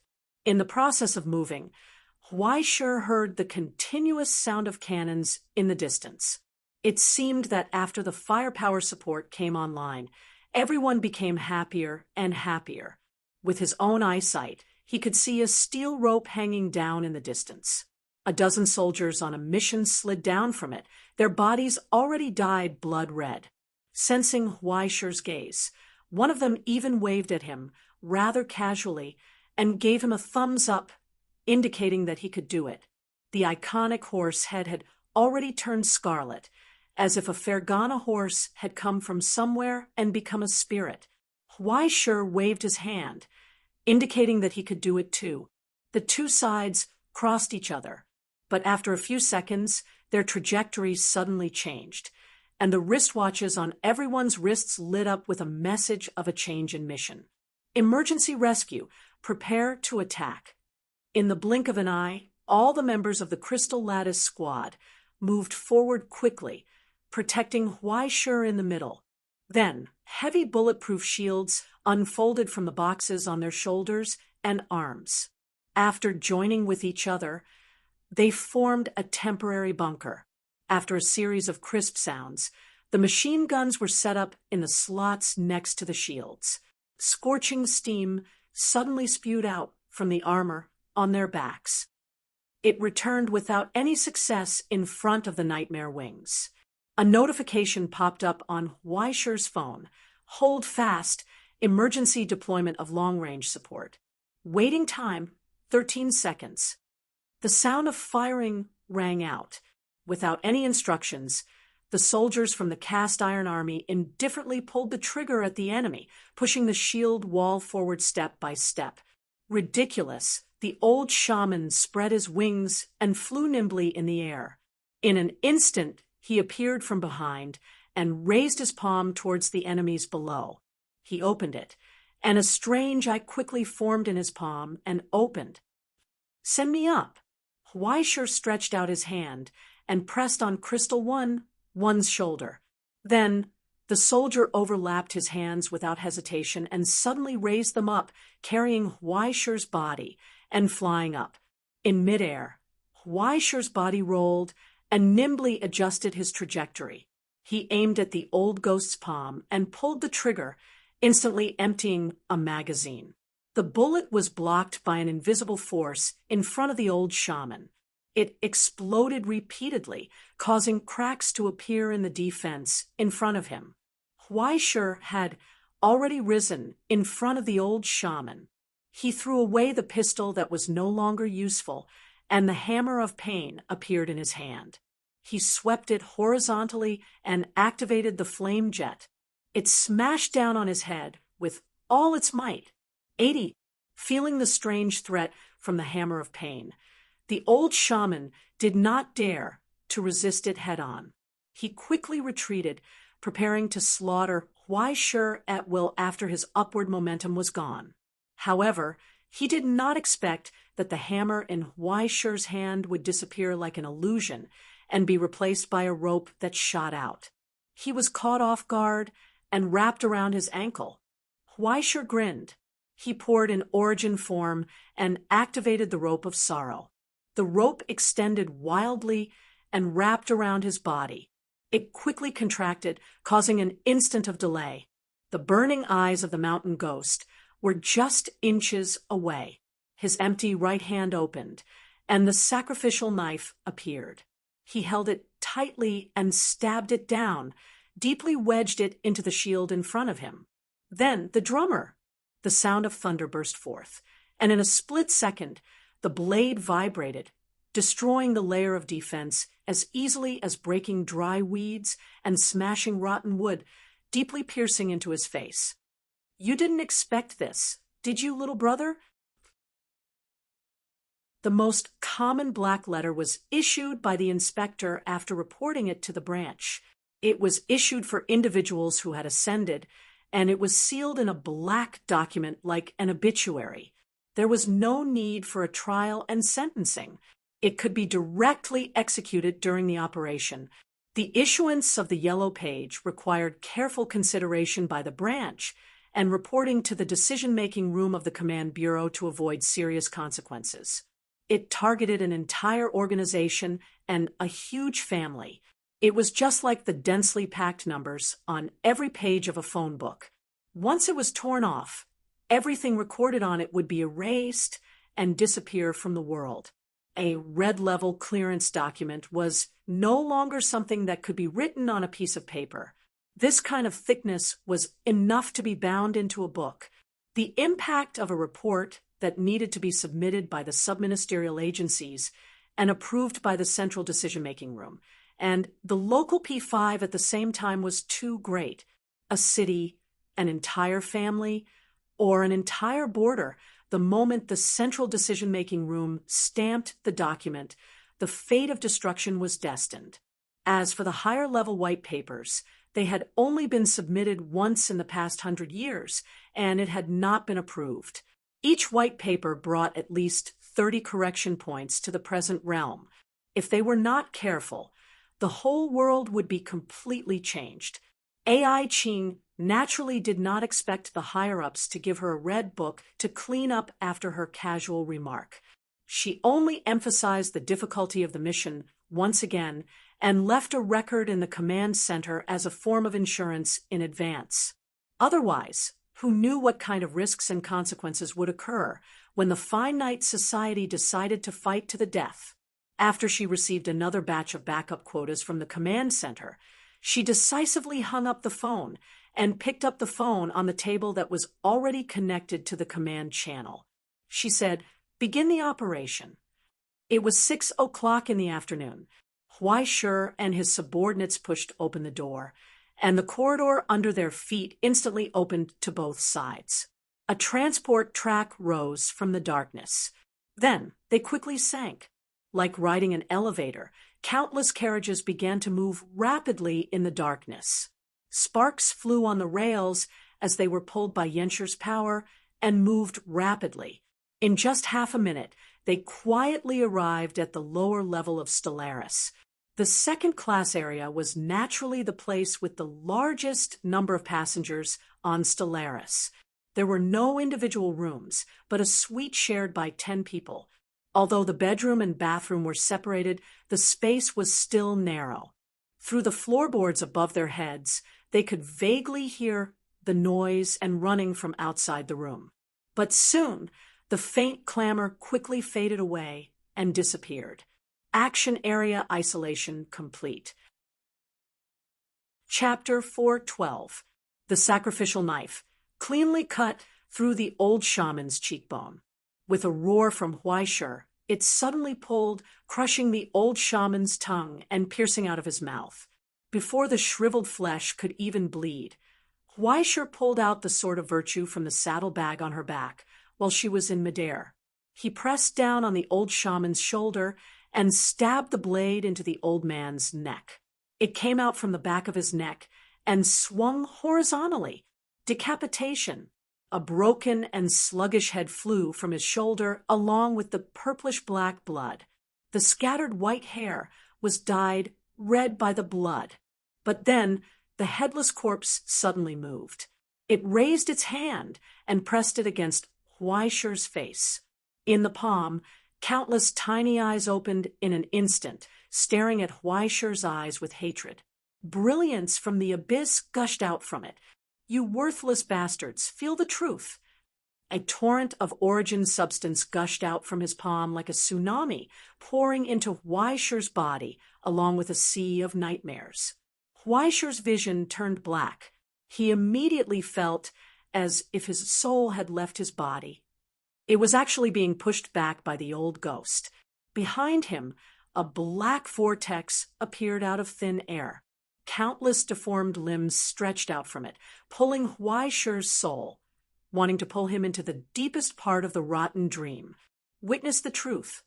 in the process of moving, Huaishur heard the continuous sound of cannons in the distance. It seemed that after the firepower support came online, everyone became happier and happier. With his own eyesight, he could see a steel rope hanging down in the distance. A dozen soldiers on a mission slid down from it, their bodies already dyed blood red. Sensing Huaishur's gaze, one of them even waved at him, rather casually, and gave him a thumbs up, indicating that he could do it. The iconic horse head had already turned scarlet, as if a Fergana horse had come from somewhere and become a spirit. Huaishur waved his hand, indicating that he could do it too. The two sides crossed each other, but after a few seconds, their trajectories suddenly changed, and the wristwatches on everyone's wrists lit up with a message of a change in mission. Emergency rescue, prepare to attack. In the blink of an eye, all the members of the Crystal Lattice squad moved forward quickly, protecting Huaishur in the middle. Then, heavy bulletproof shields unfolded from the boxes on their shoulders and arms. After joining with each other, they formed a temporary bunker. After a series of crisp sounds, the machine guns were set up in the slots next to the shields. Scorching steam suddenly spewed out from the armor on their backs. It returned without any success in front of the Nightmare Wings. A notification popped up on Huaishur's phone. Hold fast, emergency deployment of long-range support. Waiting time, 13 seconds. The sound of firing rang out. Without any instructions, the soldiers from the cast iron army indifferently pulled the trigger at the enemy, pushing the shield wall forward step by step. Ridiculous, the old shaman spread his wings and flew nimbly in the air. In an instant, he appeared from behind and raised his palm towards the enemies below. He opened it, and a strange eye quickly formed in his palm and opened. Send me up. Huaishur stretched out his hand and pressed on Crystal 1's shoulder. Then, the soldier overlapped his hands without hesitation and suddenly raised them up, carrying Huaishur's body and flying up. In midair, Huaishur's body rolled and nimbly adjusted his trajectory. He aimed at the old ghost's palm and pulled the trigger, instantly emptying a magazine. The bullet was blocked by an invisible force in front of the old shaman. It exploded repeatedly, causing cracks to appear in the defense in front of him. Huaishur had already risen in front of the old shaman. He threw away the pistol that was no longer useful, and the hammer of pain appeared in his hand. He swept it horizontally and activated the flame jet. It smashed down on his head with all its might. 80, feeling the strange threat from the hammer of pain, the old shaman did not dare to resist it head-on. He quickly retreated, preparing to slaughter Huaishur at will after his upward momentum was gone. However, he did not expect that the hammer in Huaishur's hand would disappear like an illusion and be replaced by a rope that shot out. He was caught off guard and wrapped around his ankle. Huaishur grinned. He poured an origin form and activated the rope of sorrow. The rope extended wildly and wrapped around his body. It quickly contracted, causing an instant of delay. The burning eyes of the mountain ghost were just inches away. His empty right hand opened, and the sacrificial knife appeared. He held it tightly and stabbed it down, deeply wedged it into the shield in front of him. Then the drummer. The sound of thunder burst forth, and in a split second, the blade vibrated, destroying the layer of defense as easily as breaking dry weeds and smashing rotten wood, deeply piercing into his face. "You didn't expect this, did you, little brother?" The most common black letter was issued by the inspector after reporting it to the branch. It was issued for individuals who had ascended, and it was sealed in a black document like an obituary. There was no need for a trial and sentencing. It could be directly executed during the operation. The issuance of the yellow page required careful consideration by the branch and reporting to the decision-making room of the command bureau to avoid serious consequences. It targeted an entire organization and a huge family. It was just like the densely packed numbers on every page of a phone book. Once it was torn off, everything recorded on it would be erased and disappear from the world. A red-level clearance document was no longer something that could be written on a piece of paper. This kind of thickness was enough to be bound into a book. The impact of a report that needed to be submitted by the subministerial agencies and approved by the central decision-making room, and the local P5 at the same time was too great. A city, an entire family, or an entire border. The moment the central decision-making room stamped the document, the fate of destruction was destined. As for the higher-level white papers, they had only been submitted once in the past 100 years, and it had not been approved. Each white paper brought at least 30 correction points to the present realm. If they were not careful, the whole world would be completely changed. A.I. Ching naturally did not expect the higher-ups to give her a red book to clean up after her casual remark. She only emphasized the difficulty of the mission once again and left a record in the command center as a form of insurance in advance. Otherwise, who knew what kind of risks and consequences would occur when the finite society decided to fight to the death? After she received another batch of backup quotas from the command center, she decisively hung up the phone and picked up the phone on the table that was already connected to the command channel. She said, "Begin the operation." It was 6 o'clock in the afternoon. Huaishur and his subordinates pushed open the door, and the corridor under their feet instantly opened to both sides. A transport track rose from the darkness. Then they quickly sank. Like riding an elevator, countless carriages began to move rapidly in the darkness. Sparks flew on the rails as they were pulled by Yenshur's power and moved rapidly. In just half a minute, they quietly arrived at the lower level of Stellaris. The second-class area was naturally the place with the largest number of passengers on Stellaris. There were no individual rooms, but a suite shared by 10 people. Although the bedroom and bathroom were separated, the space was still narrow. Through the floorboards above their heads, they could vaguely hear the noise and running from outside the room. But soon, the faint clamor quickly faded away and disappeared. Action area isolation complete. Chapter 412. The Sacrificial Knife, cleanly cut through the old shaman's cheekbone. With a roar from Huaishur, it suddenly pulled, crushing the old shaman's tongue and piercing out of his mouth. Before the shriveled flesh could even bleed, Huaishur pulled out the sword of virtue from the saddlebag on her back while she was in midair. He pressed down on the old shaman's shoulder and stabbed the blade into the old man's neck. It came out from the back of his neck and swung horizontally. Decapitation. A broken and sluggish head flew from his shoulder along with the purplish-black blood. The scattered white hair was dyed red by the blood. But then the headless corpse suddenly moved. It raised its hand and pressed it against Huaishur's face. In the palm, countless tiny eyes opened in an instant, staring at Huaishur's eyes with hatred. Brilliance from the abyss gushed out from it. "You worthless bastards, feel the truth." A torrent of origin substance gushed out from his palm like a tsunami, pouring into Huaishir's body along with a sea of nightmares. Huaishir's vision turned black. He immediately felt as if his soul had left his body. It was actually being pushed back by the old ghost. Behind him, a black vortex appeared out of thin air. Countless deformed limbs stretched out from it, pulling Huaishir's soul, wanting to pull him into the deepest part of the rotten dream. Witness the truth.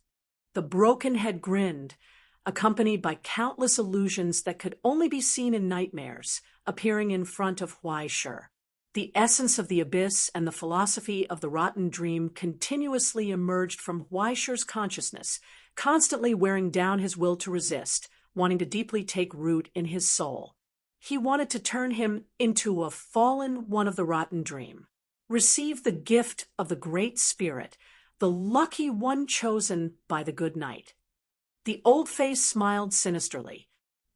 The broken head grinned, accompanied by countless illusions that could only be seen in nightmares, appearing in front of Huaishir. The essence of the abyss and the philosophy of the rotten dream continuously emerged from Huaishir's consciousness, constantly wearing down his will to resist, wanting to deeply take root in his soul. He wanted to turn him into a fallen one of the rotten dream. Receive the gift of the Great Spirit, the lucky one chosen by the good knight. The old face smiled sinisterly.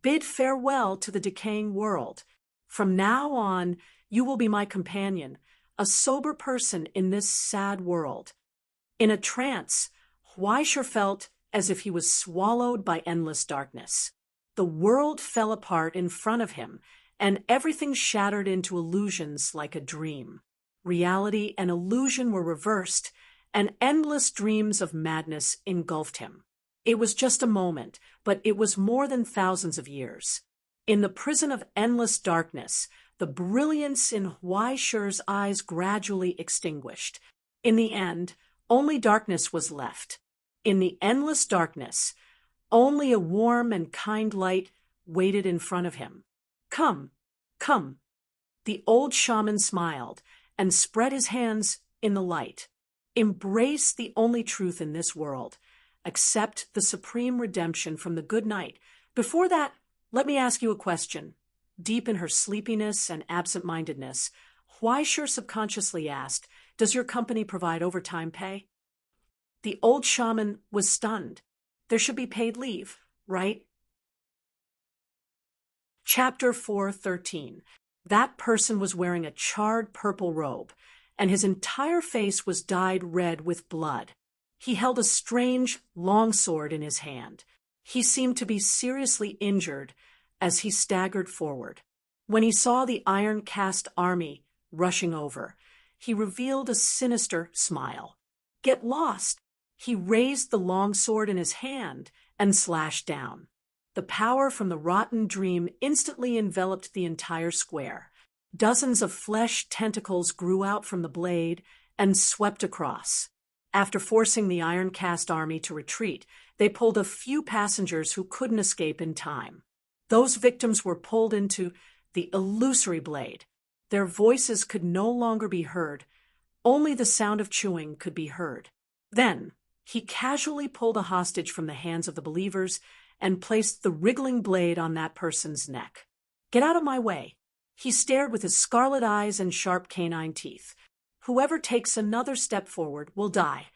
Bid farewell to the decaying world. From now on, you will be my companion, a sober person in this sad world. In a trance, Huaishir felt as if he was swallowed by endless darkness. The world fell apart in front of him, and everything shattered into illusions like a dream. Reality and illusion were reversed, and endless dreams of madness engulfed him. It was just a moment, but it was more than thousands of years. In the prison of endless darkness, the brilliance in Huaishir's eyes gradually extinguished. In the end, only darkness was left. In the endless darkness, only a warm and kind light waited in front of him. Come, come. The old shaman smiled and spread his hands in the light. Embrace the only truth in this world. Accept the supreme redemption from the good knight. Before that, let me ask you a question. Deep in her sleepiness and absent-mindedness, Huaishir subconsciously asked, "Does your company provide overtime pay?" The old shaman was stunned. There should be paid leave, right? Chapter 4:13. That person was wearing a charred purple robe, and his entire face was dyed red with blood. He held a strange, long sword in his hand. He seemed to be seriously injured as he staggered forward. When he saw the iron-cast army rushing over, he revealed a sinister smile. Get lost! He raised the long sword in his hand and slashed down. The power from the rotten dream instantly enveloped the entire square. Dozens of flesh tentacles grew out from the blade and swept across. After forcing the iron-cast army to retreat, they pulled a few passengers who couldn't escape in time. Those victims were pulled into the illusory blade. Their voices could no longer be heard. Only the sound of chewing could be heard. Then, he casually pulled a hostage from the hands of the believers and placed the wriggling blade on that person's neck. Get out of my way. He stared with his scarlet eyes and sharp canine teeth. Whoever takes another step forward will die.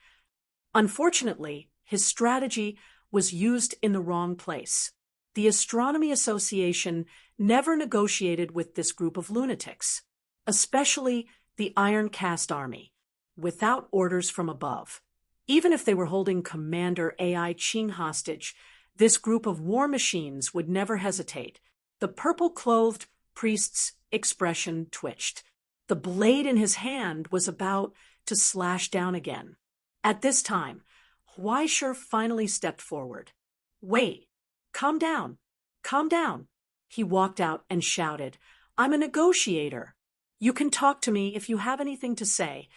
Unfortunately, his strategy was used in the wrong place. The Astronomy Association never negotiated with this group of lunatics, especially the Iron Cast Army, without orders from above. Even if they were holding Commander AI Qing hostage, this group of war machines would never hesitate. The purple-clothed priest's expression twitched. The blade in his hand was about to slash down again. At this time, Huaishir finally stepped forward. Wait, calm down, calm down. He walked out and shouted, I'm a negotiator. You can talk to me if you have anything to say.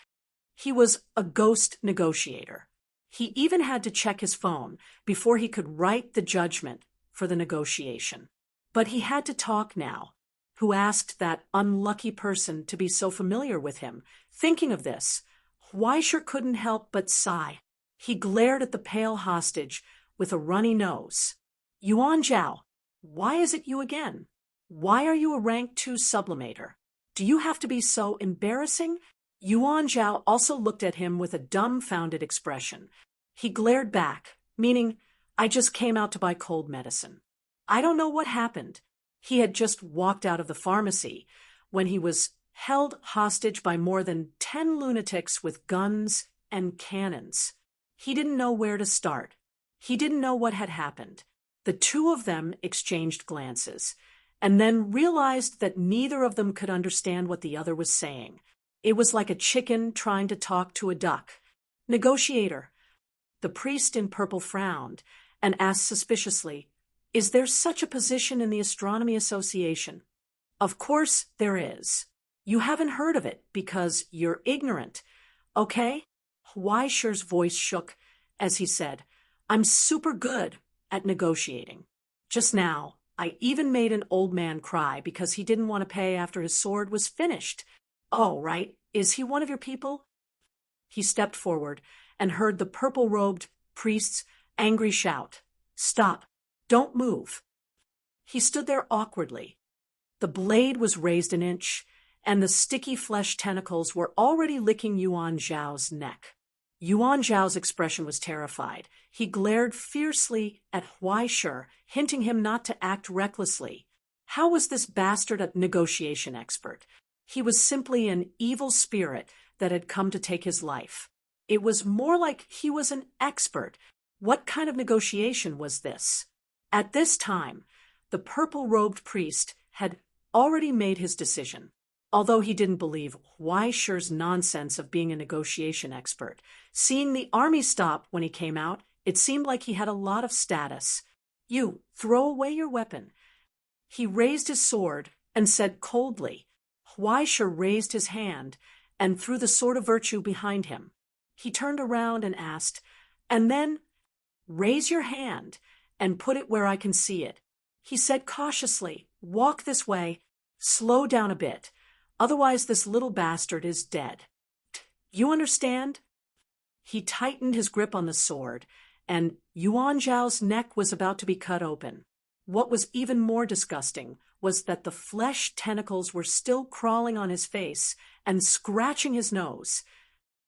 He was a ghost negotiator. He even had to check his phone before he could write the judgment for the negotiation. But he had to talk now. Who asked that unlucky person to be so familiar with him? Thinking of this, Huaishir couldn't help but sigh. He glared at the pale hostage with a runny nose. Yuan Zhao, why is it you again? Why are you a rank 2 sublimator? Do you have to be so embarrassing? Yuan Zhao also looked at him with a dumbfounded expression. He glared back, meaning, I just came out to buy cold medicine. I don't know what happened. He had just walked out of the pharmacy when he was held hostage by more than 10 lunatics with guns and cannons. He didn't know where to start. He didn't know what had happened. The two of them exchanged glances, and then realized that neither of them could understand what the other was saying. It was like a chicken trying to talk to a duck. Negotiator. The priest in purple frowned and asked suspiciously, "Is there such a position in the Astronomy Association?" "Of course there is. You haven't heard of it because you're ignorant, okay?" Weischer's voice shook as he said, "I'm super good at negotiating. Just now, I even made an old man cry because he didn't want to pay after his sword was finished." "Oh, right. Is he one of your people?" He stepped forward and heard the purple-robed priest's angry shout, "Stop! Don't move!" He stood there awkwardly. The blade was raised an inch, and the sticky flesh tentacles were already licking Yuan Zhao's neck. Yuan Zhao's expression was terrified. He glared fiercely at Weischer, hinting him not to act recklessly. How was this bastard a negotiation expert? He was simply an evil spirit that had come to take his life. It was more like he was an expert. What kind of negotiation was this? At this time, the purple-robed priest had already made his decision. Although he didn't believe Weischer's nonsense of being a negotiation expert, seeing the army stop when he came out, it seemed like he had a lot of status. "You, throw away your weapon." He raised his sword and said coldly. Weischer raised his hand and threw the sword of virtue behind him. He turned around and asked, "And then, raise your hand and put it where I can see it." He said cautiously, "Walk this way, slow down a bit. Otherwise this little bastard is dead. You understand?" He tightened his grip on the sword, and Yuan Zhao's neck was about to be cut open. What was even more disgusting was that the flesh tentacles were still crawling on his face and scratching his nose.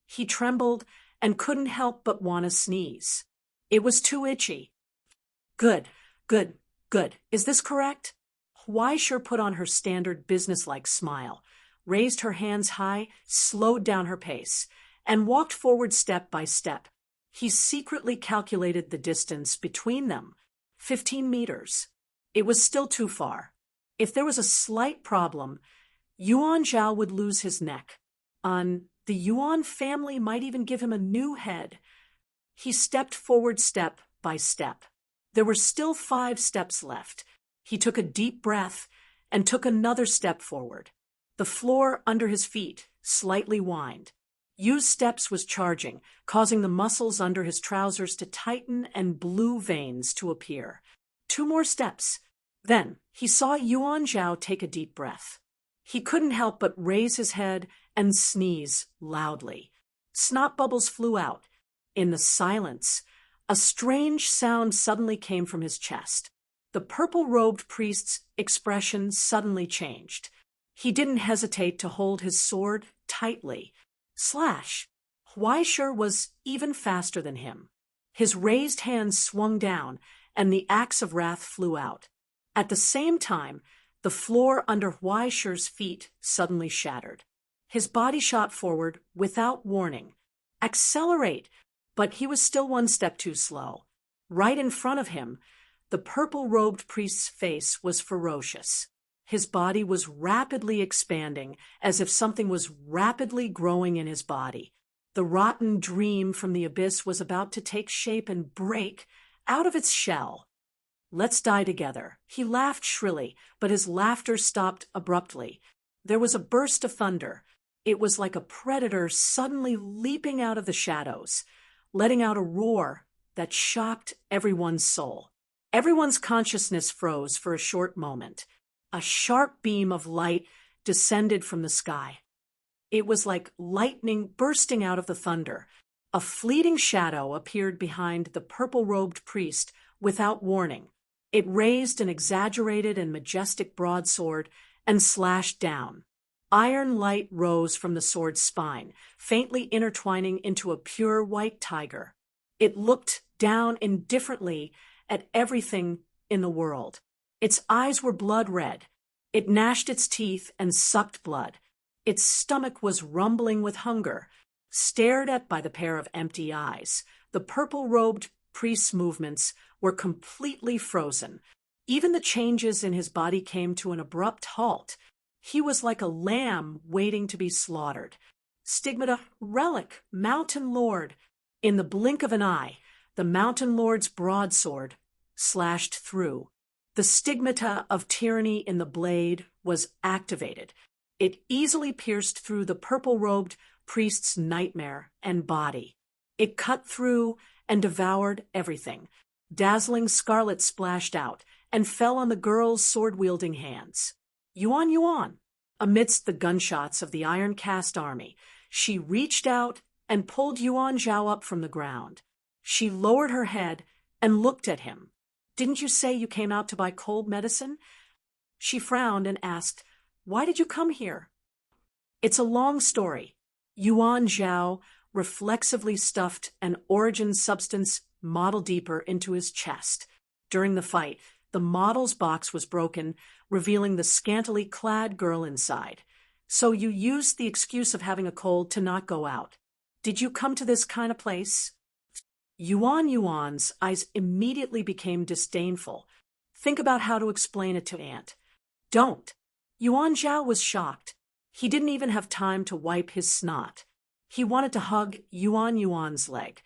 He trembled and couldn't help but want to sneeze. It was too itchy. "Good, good, good. Is this correct?" Weischer put on her standard businesslike smile, raised her hands high, slowed down her pace, and walked forward step by step. He secretly calculated the distance between them, 15 meters. It was still too far. If there was a slight problem, Yuan Zhao would lose his neck. The Yuan family might even give him a new head. He stepped forward step by step. There were still 5 steps left. He took a deep breath and took another step forward. The floor under his feet slightly whined. Yu's steps was charging, causing the muscles under his trousers to tighten and blue veins to appear. 2 more steps. Then he saw Yuan Zhao take a deep breath. He couldn't help but raise his head and sneeze loudly. Snot bubbles flew out. In the silence, a strange sound suddenly came from his chest. The purple-robed priest's expression suddenly changed. He didn't hesitate to hold his sword tightly. Slash! Weischer was even faster than him. His raised hand swung down, and the axe of wrath flew out. At the same time, the floor under Weischer's feet suddenly shattered. His body shot forward without warning. Accelerate! But he was still 1 step too slow. Right in front of him, the purple-robed priest's face was ferocious. His body was rapidly expanding, as if something was rapidly growing in his body. The rotten dream from the abyss was about to take shape and break out of its shell. "Let's die together." He laughed shrilly, but his laughter stopped abruptly. There was a burst of thunder. It was like a predator suddenly leaping out of the shadows, letting out a roar that shocked everyone's soul. Everyone's consciousness froze for a short moment. A sharp beam of light descended from the sky. It was like lightning bursting out of the thunder. A fleeting shadow appeared behind the purple-robed priest without warning. It raised an exaggerated and majestic broadsword and slashed down. Iron light rose from the sword's spine, faintly intertwining into a pure white tiger. It looked down indifferently at everything in the world. Its eyes were blood red. It gnashed its teeth and sucked blood. Its stomach was rumbling with hunger, stared at by the pair of empty eyes. The purple-robed priest's movements were completely frozen. Even the changes in his body came to an abrupt halt. He was like a lamb waiting to be slaughtered. Stigmata, relic, mountain lord. In the blink of an eye, the mountain lord's broadsword slashed through. The stigmata of tyranny in the blade was activated. It easily pierced through the purple-robed priest's nightmare and body. It cut through and devoured everything. Dazzling scarlet splashed out and fell on the girl's sword-wielding hands. Yuan Yuan! Amidst the gunshots of the iron-cast army, she reached out and pulled Yuan Zhao up from the ground. She lowered her head and looked at him. "Didn't you say you came out to buy cold medicine?" She frowned and asked, "Why did you come here?" "It's a long story." Yuan Zhao reflexively stuffed an origin substance model deeper into his chest. During the fight, the model's box was broken, revealing the scantily clad girl inside. "So you used the excuse of having a cold to not go out. Did you come to this kind of place?" Yuan Yuan's eyes immediately became disdainful. "Think about how to explain it to Aunt." "Don't." Yuan Zhao was shocked. He didn't even have time to wipe his snot. He wanted to hug Yuan Yuan's leg.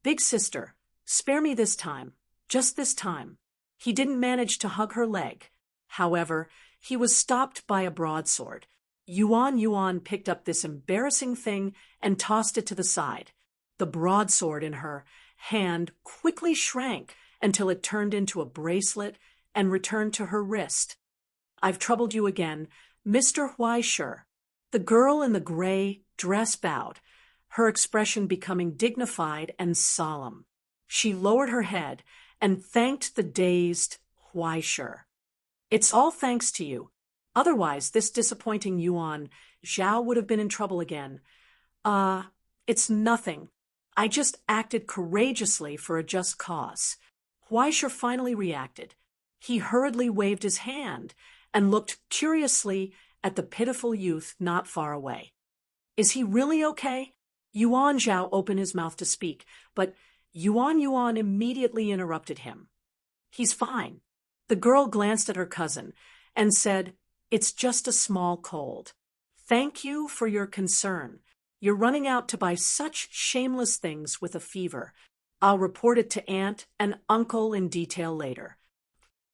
"Big sister, spare me this time. Just this time." He didn't manage to hug her leg. However, he was stopped by a broadsword. Yuan Yuan picked up this embarrassing thing and tossed it to the side. The broadsword in her hand quickly shrank until it turned into a bracelet and returned to her wrist. "I've troubled you again, Mr. Huaisher." The girl in the gray dress bowed, her expression becoming dignified and solemn. She lowered her head and thanked the dazed Huaisher. "It's all thanks to you. Otherwise, this disappointing Yuan Zhao would have been in trouble again." It's nothing. I just acted courageously for a just cause." Huaisher finally reacted. He hurriedly waved his hand and looked curiously at the pitiful youth not far away. "Is he really okay?" Yuan Zhao opened his mouth to speak, but Yuan Yuan immediately interrupted him. "He's fine." The girl glanced at her cousin and said, "It's just a small cold. Thank you for your concern. You're running out to buy such shameless things with a fever. I'll report it to Aunt and Uncle in detail later."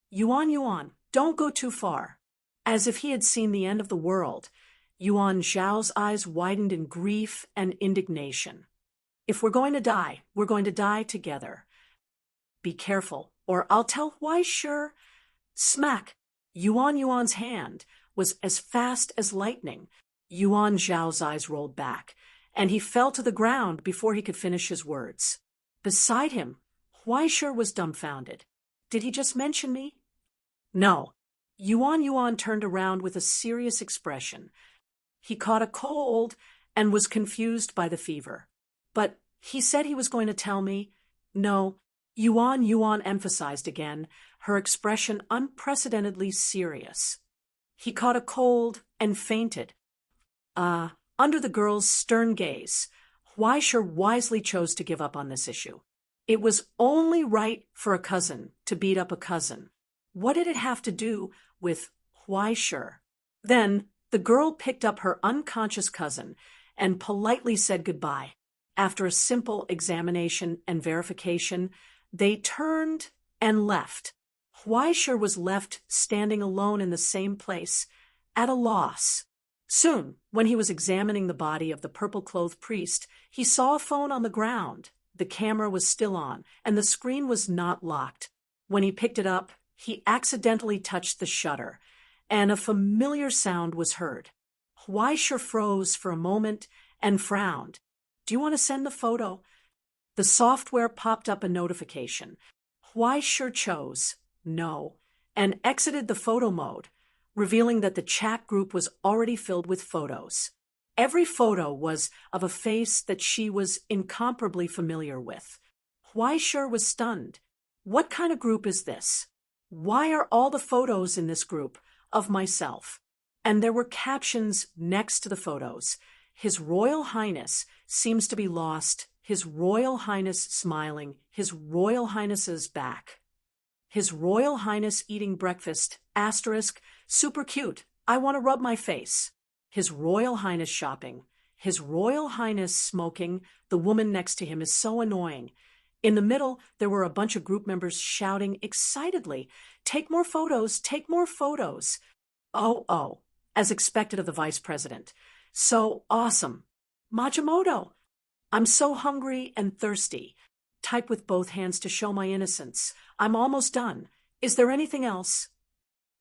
"Yuan Yuan, don't go too far." As if he had seen the end of the world, Yuan Zhao's eyes widened in grief and indignation. "If we're going to die, we're going to die together. Be careful, or I'll tell Huaisher." Smack! Yuan Yuan's hand was as fast as lightning. Yuan Zhao's eyes rolled back, and he fell to the ground before he could finish his words. Beside him, Huaisher was dumbfounded. "Did he just mention me?" "No." Yuan Yuan turned around with a serious expression. He caught a cold and was confused by the fever. "But he said he was going to tell me." "No." Yuan Yuan emphasized again, her expression unprecedentedly serious. "He caught a cold and fainted." Under the girl's stern gaze, Huaisher wisely chose to give up on this issue. It was only right for a cousin to beat up a cousin. What did it have to do with Huaisher? Then the girl picked up her unconscious cousin and politely said goodbye. After a simple examination and verification, they turned and left. Huaisher was left standing alone in the same place, at a loss. Soon, when he was examining the body of the purple-clothed priest, he saw a phone on the ground. The camera was still on, and the screen was not locked. When he picked it up, he accidentally touched the shutter, and a familiar sound was heard. Huaisher froze for a moment and frowned. "Do you want to send the photo?" The software popped up a notification. Huaisher chose no and exited the photo mode, revealing that the chat group was already filled with photos. Every photo was of a face that she was incomparably familiar with. Huaisher was stunned. What kind of group is this? Why are all the photos in this group of myself? and there were captions next to the photos. His Royal Highness seems to be lost. His Royal Highness smiling. His Royal Highness's back. His Royal Highness eating breakfast. Asterisk. Super cute. I want to rub my face. His Royal Highness shopping. His Royal Highness smoking. The woman next to him is so annoying. In the middle, there were a bunch of group members shouting excitedly, "Take more photos, take more photos." Oh, as expected of the vice president. So awesome. Majimoto. I'm so hungry and thirsty. Type with both hands to show my innocence. I'm almost done. Is there anything else?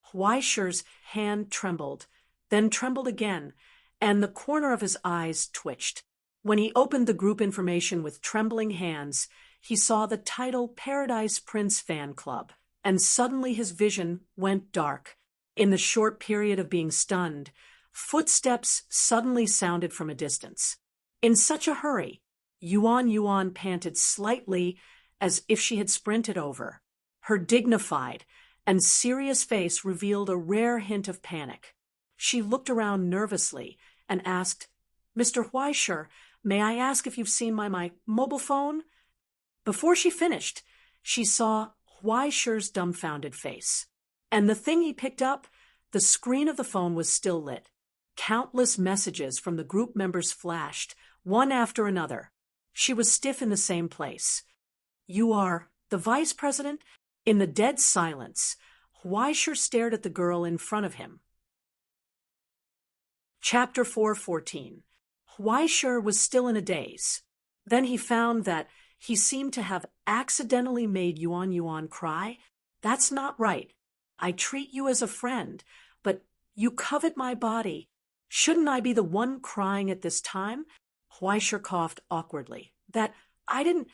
Huaishi's hand trembled, then trembled again, and the corner of his eyes twitched. When he opened the group information with trembling hands, he saw the title Paradise Prince Fan Club, and suddenly his vision went dark. In the short period of being stunned, footsteps suddenly sounded from a distance. In such a hurry, Yuan panted slightly as if she had sprinted over. Her dignified and serious face revealed a rare hint of panic. She looked around nervously and asked, "Mr. Huaishi, may I ask if you've seen my mobile phone?" Before she finished, she saw Huaishi's dumbfounded face. And the thing he picked up, the screen of the phone was still lit. Countless messages from the group members flashed, one after another. She was stiff in the same place. "You are the vice president?" In the dead silence, Huaishi stared at the girl in front of him. Chapter 4:14. Huaishi was still in a daze. Then he found that he seemed to have accidentally made Yuan cry. "That's not right. I treat you as a friend, but you covet my body. Shouldn't I be the one crying at this time?" Huaishi coughed awkwardly. "That I didn't—"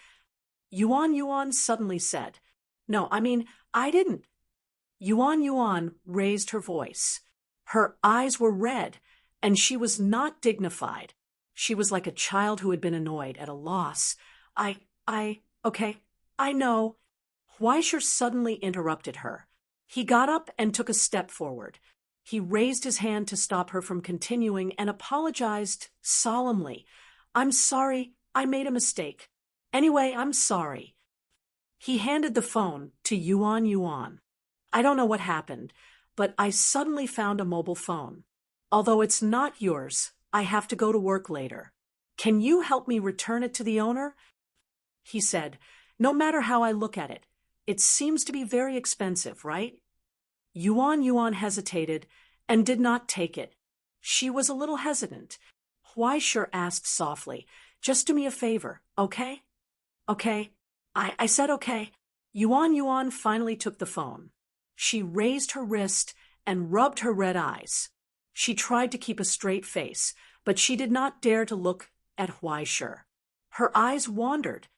Yuan suddenly said. "No, I didn't." Yuan raised her voice. Her eyes were red, and she was not dignified. She was like a child who had been annoyed, at a loss. Okay, I know." Huaishi suddenly interrupted her. He got up and took a step forward. He raised his hand to stop her from continuing and apologized solemnly. "I'm sorry, I made a mistake. Anyway, I'm sorry." He handed the phone to Yuan. "I don't know what happened, but I suddenly found a mobile phone. Although it's not yours, I have to go to work later. Can you help me return it to the owner?" He said, "No matter how I look at it, it seems to be very expensive, right?" Yuan hesitated and did not take it. She was a little hesitant. Huaishi asked softly, "Just do me a favor, okay?" "Okay." I said okay. Yuan finally took the phone. She raised her wrist and rubbed her red eyes. She tried to keep a straight face, but she did not dare to look at Huaishi. Her eyes wandered.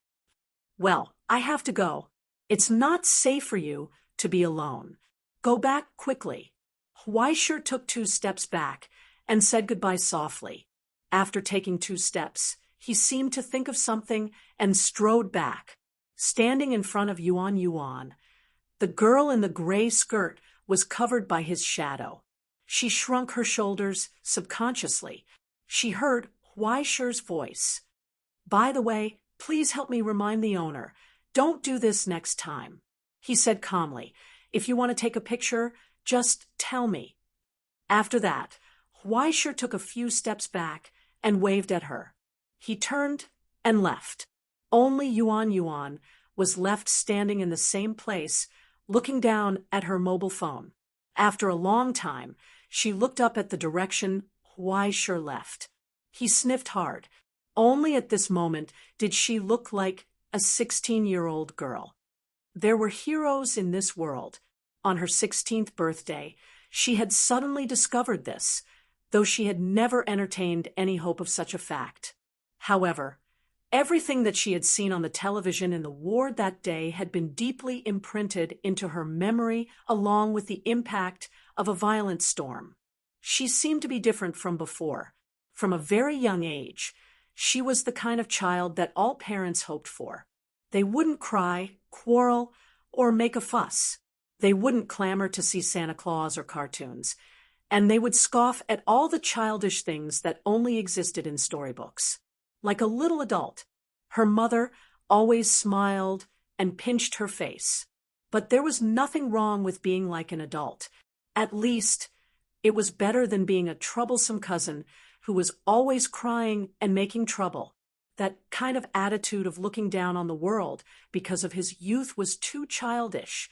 "Well, I have to go. It's not safe for you to be alone. Go back quickly." Huaishi took 2 steps back and said goodbye softly. After taking 2 steps, he seemed to think of something and strode back. Standing in front of Yuan, the girl in the gray skirt was covered by his shadow. She shrunk her shoulders subconsciously. She heard Huaishi's voice. "By the way, please help me remind the owner. Don't do this next time." He said calmly, "If you want to take a picture, just tell me." After that, Huaishi took a few steps back and waved at her. He turned and left. Only Yuan was left standing in the same place, looking down at her mobile phone. After a long time, she looked up at the direction Huaishi left. He sniffed hard. Only at this moment did she look like a 16-year-old girl. There were heroes in this world. On her 16th birthday, she had suddenly discovered this, though she had never entertained any hope of such a fact. However, everything that she had seen on the television in the ward that day had been deeply imprinted into her memory along with the impact of a violent storm. She seemed to be different from before. From a very young age, she was the kind of child that all parents hoped for. They wouldn't cry, quarrel, or make a fuss. They wouldn't clamor to see Santa Claus or cartoons. and they would scoff at all the childish things that only existed in storybooks. Like a little adult, her mother always smiled and pinched her face. But there was nothing wrong with being like an adult. At least, it was better than being a troublesome cousin who was always crying and making trouble. That kind of attitude of looking down on the world because of his youth was too childish.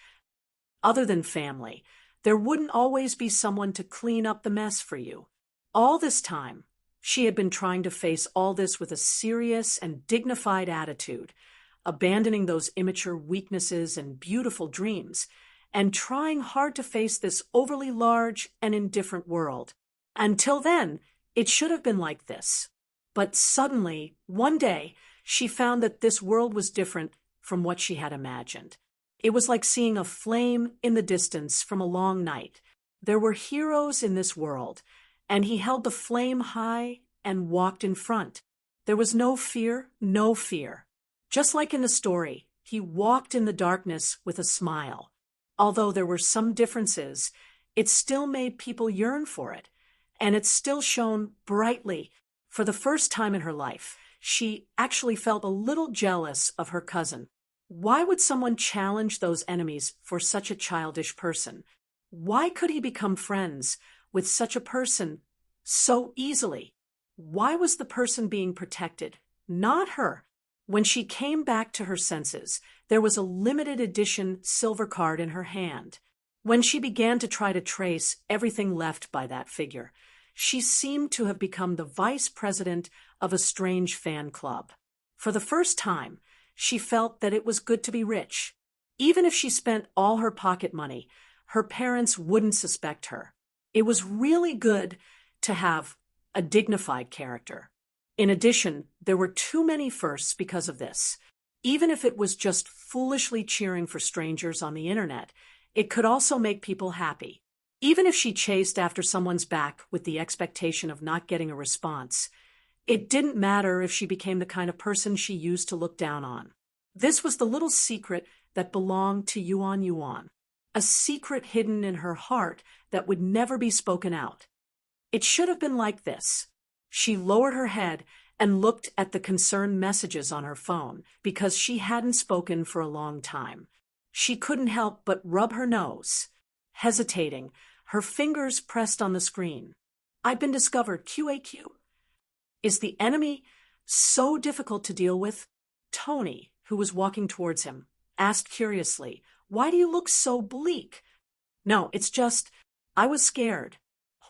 Other than family, there wouldn't always be someone to clean up the mess for you. All this time, she had been trying to face all this with a serious and dignified attitude, abandoning those immature weaknesses and beautiful dreams, and trying hard to face this overly large and indifferent world. Until then, it should have been like this. But suddenly, one day, she found that this world was different from what she had imagined. It was like seeing a flame in the distance from a long night. There were heroes in this world, and he held the flame high and walked in front. There was no fear, no fear. Just like in the story, he walked in the darkness with a smile. Although there were some differences, it still made people yearn for it, and it still shone brightly. For the first time in her life, she actually felt a little jealous of her cousin. Why would someone challenge those enemies for such a childish person? Why could he become friends with such a person so easily? Why was the person being protected, not her? When she came back to her senses, there was a limited edition silver card in her hand. When she began to try to trace everything left by that figure, she seemed to have become the vice president of a strange fan club. For the first time, she felt that it was good to be rich. Even if she spent all her pocket money, her parents wouldn't suspect her. It was really good to have a dignified character. In addition, there were too many firsts because of this. Even if it was just foolishly cheering for strangers on the internet, it could also make people happy. Even if she chased after someone's back with the expectation of not getting a response, it didn't matter if she became the kind of person she used to look down on. This was the little secret that belonged to Yuan Yuan, a secret hidden in her heart that would never be spoken out. It should have been like this. She lowered her head and looked at the concerned messages on her phone because she hadn't spoken for a long time. She couldn't help but rub her nose. Hesitating, her fingers pressed on the screen. "I've been discovered, QAQ. Is the enemy so difficult to deal with?" Tony, who was walking towards him, asked curiously, "Why do you look so bleak?" "No, it's just, I was scared."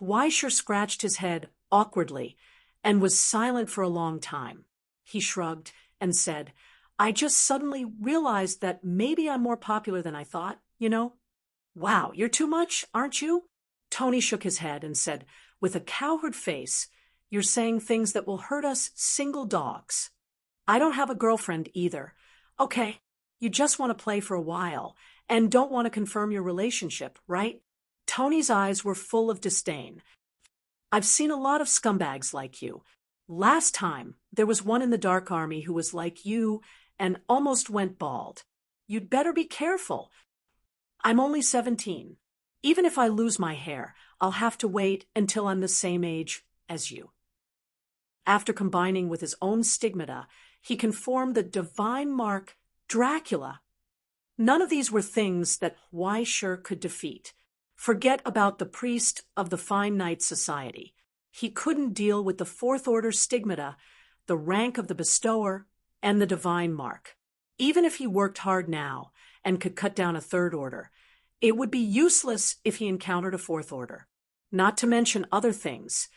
Weisher scratched his head awkwardly and was silent for a long time. He shrugged and said, "I just suddenly realized that maybe I'm more popular than I thought, you know?" "Wow, you're too much, aren't you?" Tony shook his head and said, with a cowherd face, "You're saying things that will hurt us single dogs." "I don't have a girlfriend either." "Okay, you just want to play for a while and don't want to confirm your relationship, right?" Tony's eyes were full of disdain. "I've seen a lot of scumbags like you. Last time, there was one in the Dark Army who was like you and almost went bald. You'd better be careful. I'm only 17. Even if I lose my hair, I'll have to wait until I'm the same age as you." After combining with his own stigmata, he conformed the divine mark, Dracula. None of these were things that Weisher could defeat. Forget about the priest of the Fine Knight Society. He couldn't deal with the fourth order stigmata, the rank of the bestower, and the divine mark. Even if he worked hard now and could cut down a third order, it would be useless if he encountered a fourth order. Not to mention other things.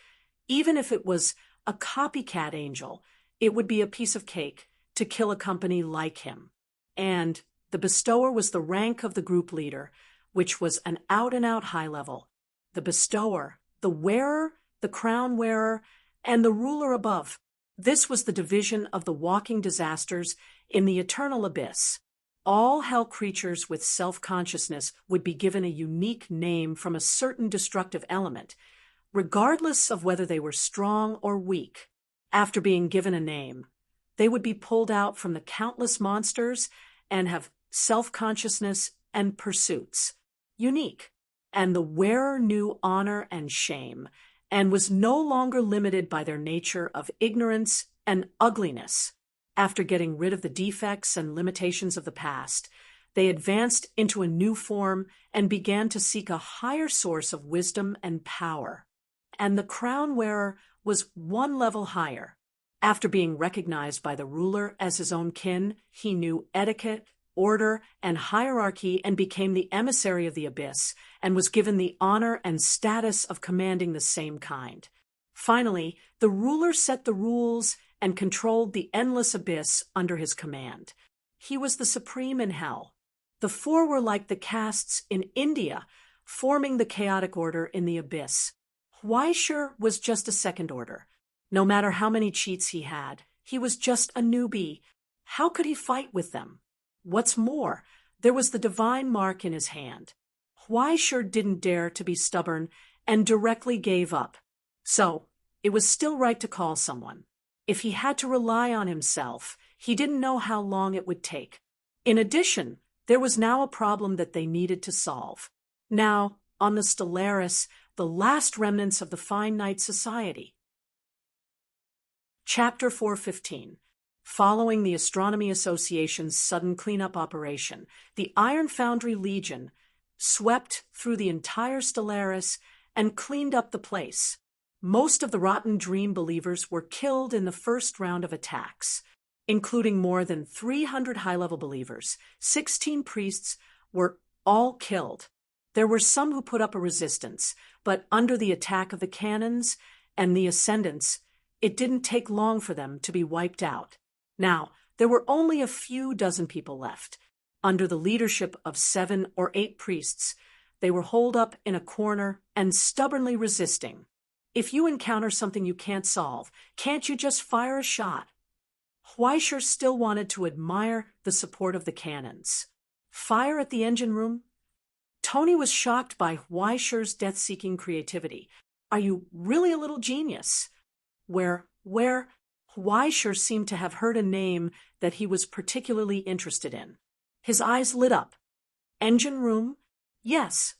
Even if it was a copycat angel, it would be a piece of cake to kill a company like him. And the bestower was the rank of the group leader, which was an out-and-out high level. The bestower, the wearer, the crown wearer, and the ruler above. This was the division of the walking disasters in the eternal abyss. All hell creatures with self-consciousness would be given a unique name from a certain destructive element, regardless of whether they were strong or weak. After being given a name, they would be pulled out from the countless monsters and have self-consciousness and pursuits. Unique. and the wearer knew honor and shame, and was no longer limited by their nature of ignorance and ugliness. After getting rid of the defects and limitations of the past, they advanced into a new form and began to seek a higher source of wisdom and power. And the crown wearer was one level higher. After being recognized by the ruler as his own kin, he knew etiquette, order, and hierarchy and became the emissary of the abyss and was given the honor and status of commanding the same kind. Finally, the ruler set the rules and controlled the endless abyss under his command. He was the supreme in hell. The four were like the castes in India, forming the chaotic order in the abyss. Huaishur was just a second order. No matter how many cheats he had, he was just a newbie. How could he fight with them? What's more, there was the divine mark in his hand. Huaishur didn't dare to be stubborn and directly gave up. So, it was still right to call someone. If he had to rely on himself, he didn't know how long it would take. In addition, there was now a problem that they needed to solve. Now, on the Stellaris, the last remnants of the Fine Knight Society. Chapter 415. Following the Astronomy Association's sudden cleanup operation, the Iron Foundry Legion swept through the entire Stellaris and cleaned up the place. Most of the Rotten Dream believers were killed in the first round of attacks, including more than 300 high-level believers. 16 priests were all killed. There were some who put up a resistance, but under the attack of the cannons and the ascendants, it didn't take long for them to be wiped out. Now, there were only a few dozen people left. Under the leadership of 7 or 8 priests, they were holed up in a corner and stubbornly resisting. If you encounter something you can't solve, can't you just fire a shot? Huaishur still wanted to admire the support of the cannons. Fire at the engine room? Tony was shocked by Huaishur's death-seeking creativity. Are you really a little genius? Where Huaishur seemed to have heard a name that he was particularly interested in. His eyes lit up. Engine room? Yes.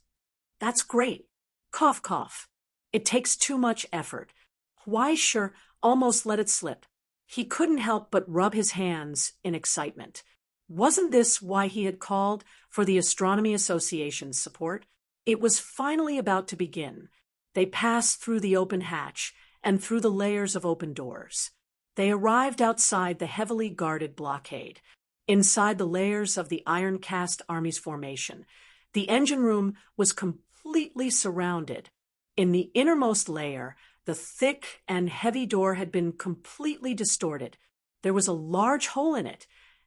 That's great. Cough, cough. It takes too much effort. Huaishur almost let it slip. He couldn't help but rub his hands in excitement. Wasn't this why he had called for the Astronomy Association's support? It was finally about to begin. They passed through the open hatch and through the layers of open doors. They arrived outside the heavily guarded blockade, inside the layers of the iron-cast army's formation. The engine room was completely surrounded. In the innermost layer, the thick and heavy door had been completely distorted. There was a large hole in it,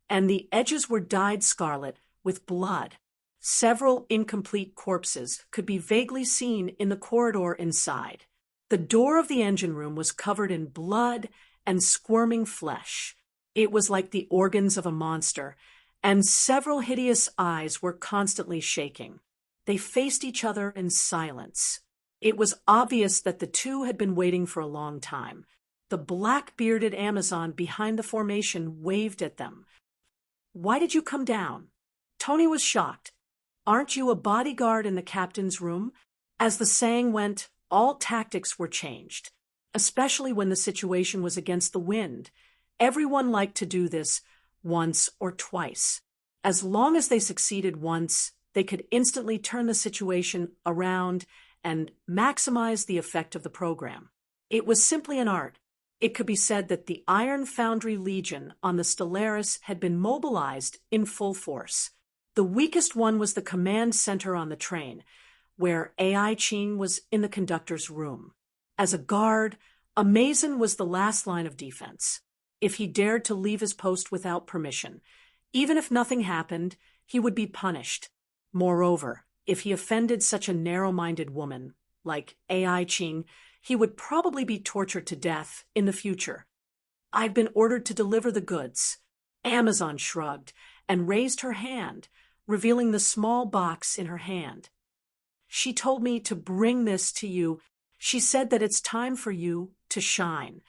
and the edges were dyed scarlet with blood. Several incomplete corpses could be vaguely seen in the corridor inside. The door of the engine room was covered in blood and squirming flesh. It was like the organs of a monster, and several hideous eyes were constantly shaking. They faced each other in silence. It was obvious that the two had been waiting for a long time. The black-bearded Amazon behind the formation waved at them. "Why did you come down?" Tony was shocked. "Aren't you a bodyguard in the captain's room?" As the saying went, all tactics were changed, especially when the situation was against the wind. Everyone liked to do this once or twice. As long as they succeeded once, they could instantly turn the situation around and maximize the effect of the program. It was simply an art. It could be said that the Iron Foundry Legion on the Stellaris had been mobilized in full force. The weakest one was the command center on the train, where AI Ching was in the conductor's room. As a guard, Amazon was the last line of defense. If he dared to leave his post without permission, even if nothing happened, he would be punished. Moreover, if he offended such a narrow-minded woman, like AI Ching, he would probably be tortured to death in the future. "I've been ordered to deliver the goods." Amazon shrugged and raised her hand, revealing the small box in her hand. "She told me to bring this to you. She said that it's time for you to shine."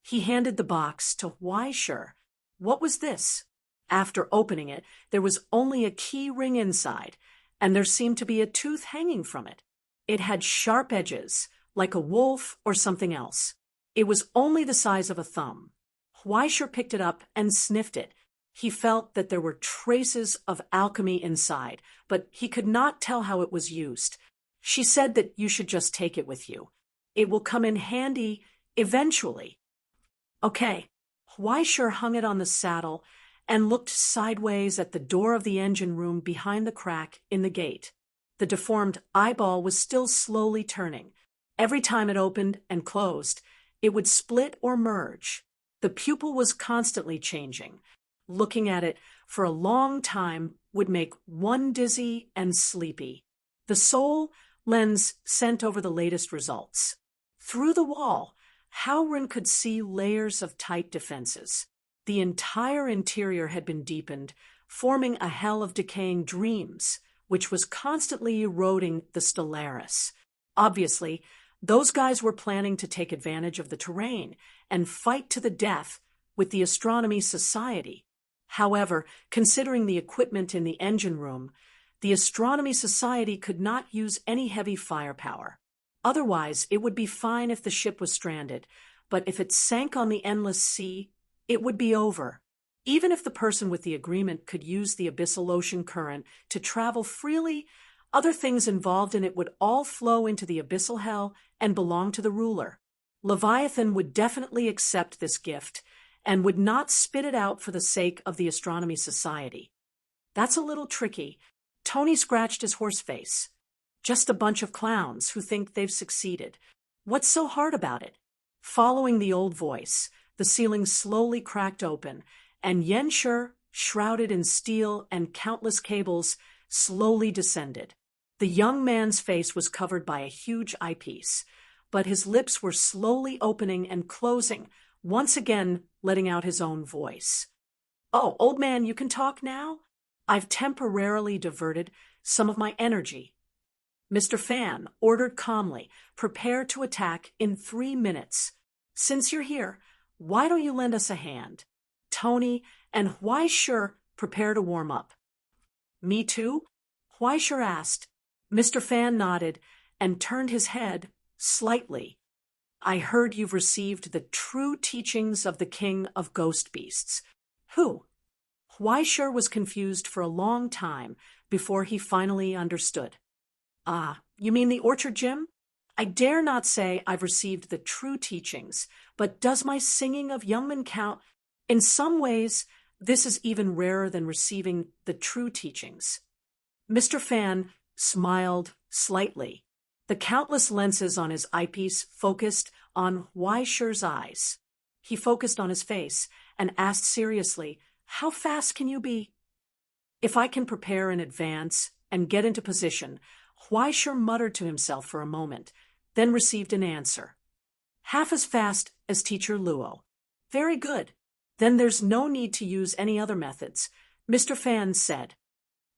He handed the box to Huaishur. What was this? After opening it, there was only a key ring inside, and there seemed to be a tooth hanging from it. It had sharp edges, like a wolf or something else. It was only the size of a thumb. Huaishur picked it up and sniffed it. He felt that there were traces of alchemy inside, but he could not tell how it was used. She said that you should just take it with you. It will come in handy eventually. Okay. Huaishur hung it on the saddle and looked sideways at the door of the engine room behind the crack in the gate. The deformed eyeball was still slowly turning. Every time it opened and closed, it would split or merge. The pupil was constantly changing. Looking at it for a long time would make one dizzy and sleepy. The soul lens sent over the latest results. Through the wall, Howrin could see layers of tight defenses. The entire interior had been deepened, forming a hell of decaying dreams, which was constantly eroding the Stellaris. Obviously, those guys were planning to take advantage of the terrain and fight to the death with the Astronomy Society. However, considering the equipment in the engine room, the Astronomy Society could not use any heavy firepower. Otherwise, it would be fine if the ship was stranded, but if it sank on the endless sea, it would be over. Even if the person with the agreement could use the abyssal ocean current to travel freely, other things involved in it would all flow into the abyssal hell and belong to the ruler. Leviathan would definitely accept this gift and would not spit it out for the sake of the Astronomy Society. That's a little tricky. Tony scratched his horse face. Just a bunch of clowns who think they've succeeded. What's so hard about it? Following the old voice, the ceiling slowly cracked open, and Yenshur, shrouded in steel and countless cables, slowly descended. The young man's face was covered by a huge eyepiece, but his lips were slowly opening and closing, once again letting out his own voice. "Oh, old man, you can talk now? I've temporarily diverted some of my energy." Mr. Fan ordered calmly, "Prepare to attack in 3 minutes. Since you're here, why don't you lend us a hand?" Tony and Huaishur prepare to warm up. "Me too?" Huaishur asked. Mr. Fan nodded and turned his head slightly. "I heard you've received the true teachings of the king of ghost beasts." "Who?" Huaishur was confused for a long time before he finally understood. "Ah, you mean the Orchard Gym? I dare not say I've received the true teachings, but does my singing of Youngman count? In some ways, this is even rarer than receiving the true teachings." Mr. Fan smiled slightly. The countless lenses on his eyepiece focused on Huaishur's eyes. He focused on his face and asked seriously, "How fast can you be?" "If I can prepare in advance and get into position," Huaishur muttered to himself for a moment, then received an answer. "Half as fast as Teacher Luo." "Very good. Then there's no need to use any other methods," Mr. Fan said.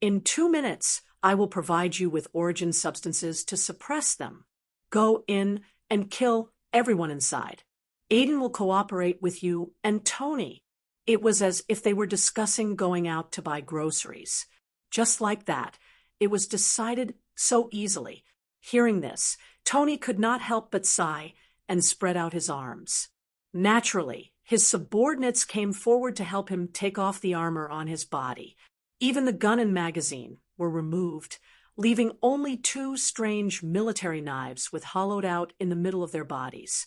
"In 2 minutes, I will provide you with origin substances to suppress them. Go in and kill everyone inside. Aiden will cooperate with you and Tony." It was as if they were discussing going out to buy groceries. Just like that, it was decided so easily. Hearing this, Tony could not help but sigh and spread out his arms. Naturally, his subordinates came forward to help him take off the armor on his body. Even the gun and magazine were removed, leaving only 2 strange military knives with hollowed out in the middle of their bodies.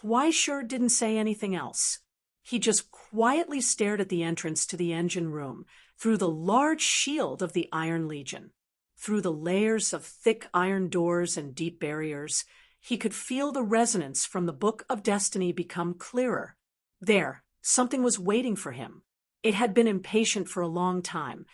Huaishur didn't say anything else. He just quietly stared at the entrance to the engine room through the large shield of the Iron Legion. Through the layers of thick iron doors and deep barriers, he could feel the resonance from the Book of Destiny become clearer. There, something was waiting for him. It had been impatient for a long time.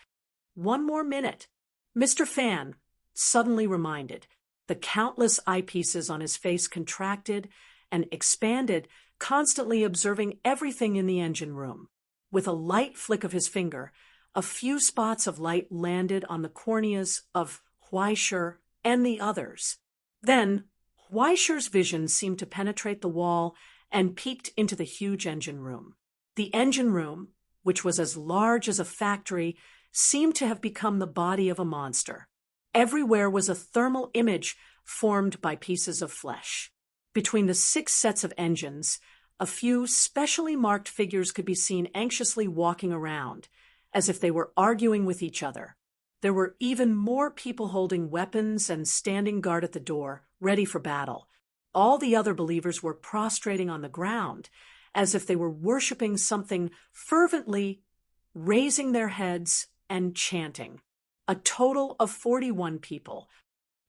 1 more minute. Mr. Fan, suddenly reminded, the countless eyepieces on his face contracted and expanded, constantly observing everything in the engine room. With a light flick of his finger, a few spots of light landed on the corneas of Huaishur and the others. Then, Huaishur's vision seemed to penetrate the wall and peeked into the huge engine room. The engine room, which was as large as a factory, seemed to have become the body of a monster. Everywhere was a thermal image formed by pieces of flesh. Between the 6 sets of engines, a few specially marked figures could be seen anxiously walking around, as if they were arguing with each other. There were even more people holding weapons and standing guard at the door, ready for battle. All the other believers were prostrating on the ground, as if they were worshiping something fervently, raising their heads and chanting. A total of 41 people.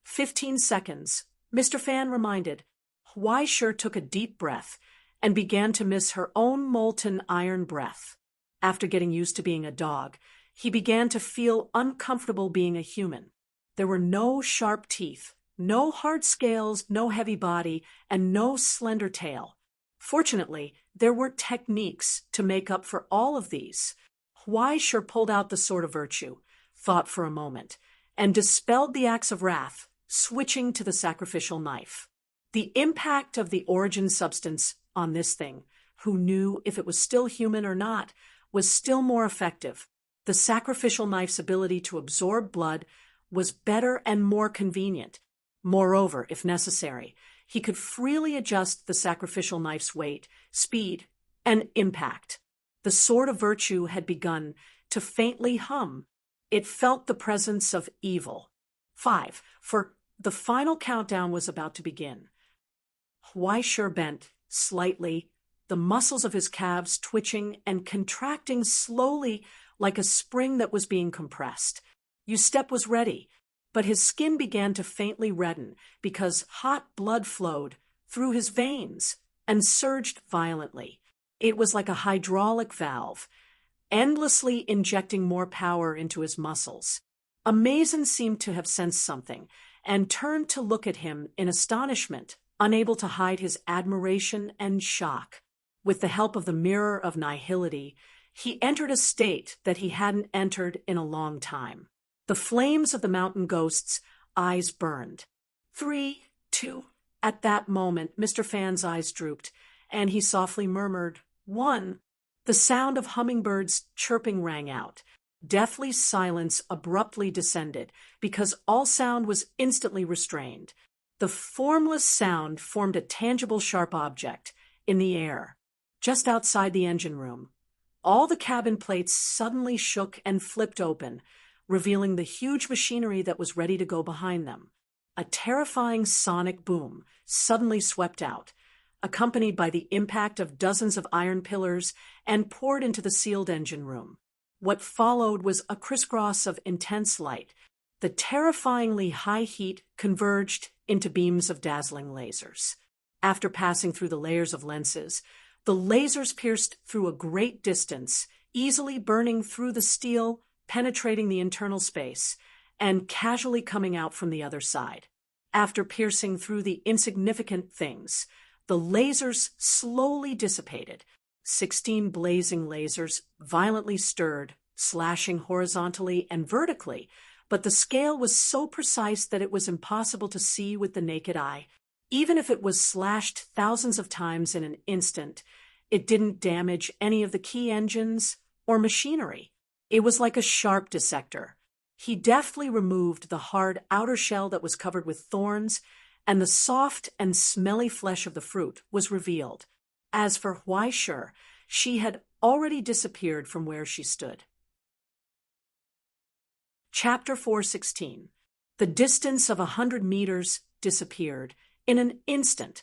15 seconds, Mr. Fan reminded. Huaishur took a deep breath and began to miss her own molten iron breath. After getting used to being a dog, he began to feel uncomfortable being a human. There were no sharp teeth, no hard scales, no heavy body, and no slender tail. Fortunately, there were techniques to make up for all of these. Huaishur pulled out the sword of virtue, thought for a moment, and dispelled the axe of wrath, switching to the sacrificial knife. The impact of the origin substance on this thing, who knew if it was still human or not, was still more effective. The sacrificial knife's ability to absorb blood was better and more convenient. Moreover, if necessary, he could freely adjust the sacrificial knife's weight, speed, and impact. The sword of virtue had begun to faintly hum. It felt the presence of evil. 5. For the final countdown was about to begin. Huaishur bent slightly, the muscles of his calves twitching and contracting slowly like a spring that was being compressed. Yustep was ready, but his skin began to faintly redden because hot blood flowed through his veins and surged violently. It was like a hydraulic valve, endlessly injecting more power into his muscles. Amazon seemed to have sensed something and turned to look at him in astonishment, unable to hide his admiration and shock. With the help of the mirror of nihility, he entered a state that he hadn't entered in a long time. The flames of the mountain ghost's eyes burned. 3, 2. At that moment, Mr. Fan's eyes drooped, and he softly murmured, 1. The sound of hummingbirds chirping rang out. Deathly silence abruptly descended, because all sound was instantly restrained. The formless sound formed a tangible sharp object in the air, just outside the engine room. All the cabin plates suddenly shook and flipped open, revealing the huge machinery that was ready to go behind them. A terrifying sonic boom suddenly swept out, accompanied by the impact of dozens of iron pillars, and poured into the sealed engine room. What followed was a crisscross of intense light. The terrifyingly high heat converged into beams of dazzling lasers. After passing through the layers of lenses, the lasers pierced through a great distance, easily burning through the steel, penetrating the internal space, and casually coming out from the other side. After piercing through the insignificant things, the lasers slowly dissipated. 16 blazing lasers violently stirred, slashing horizontally and vertically, but the scale was so precise that it was impossible to see with the naked eye. Even if it was slashed thousands of times in an instant, it didn't damage any of the key engines or machinery. It was like a sharp dissector. He deftly removed the hard outer shell that was covered with thorns, and the soft and smelly flesh of the fruit was revealed. As for Huaishur, she had already disappeared from where she stood. Chapter 4:16. The distance of 100 meters disappeared. In an instant,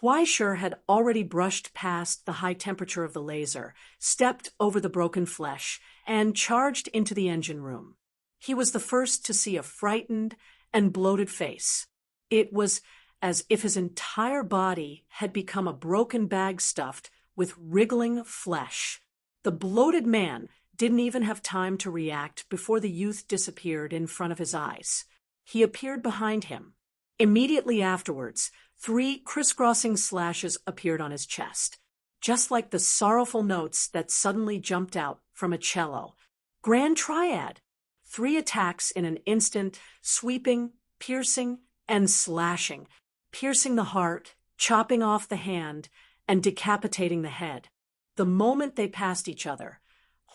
Huaishur had already brushed past the high temperature of the laser, stepped over the broken flesh, and charged into the engine room. He was the first to see a frightened and bloated face. It was as if his entire body had become a broken bag stuffed with wriggling flesh. The bloated man didn't even have time to react before the youth disappeared in front of his eyes. He appeared behind him. Immediately afterwards, 3 crisscrossing slashes appeared on his chest, just like the sorrowful notes that suddenly jumped out from a cello. Grand Triad! 3 attacks in an instant, sweeping, piercing, and slashing, piercing the heart, chopping off the hand, and decapitating the head. The moment they passed each other,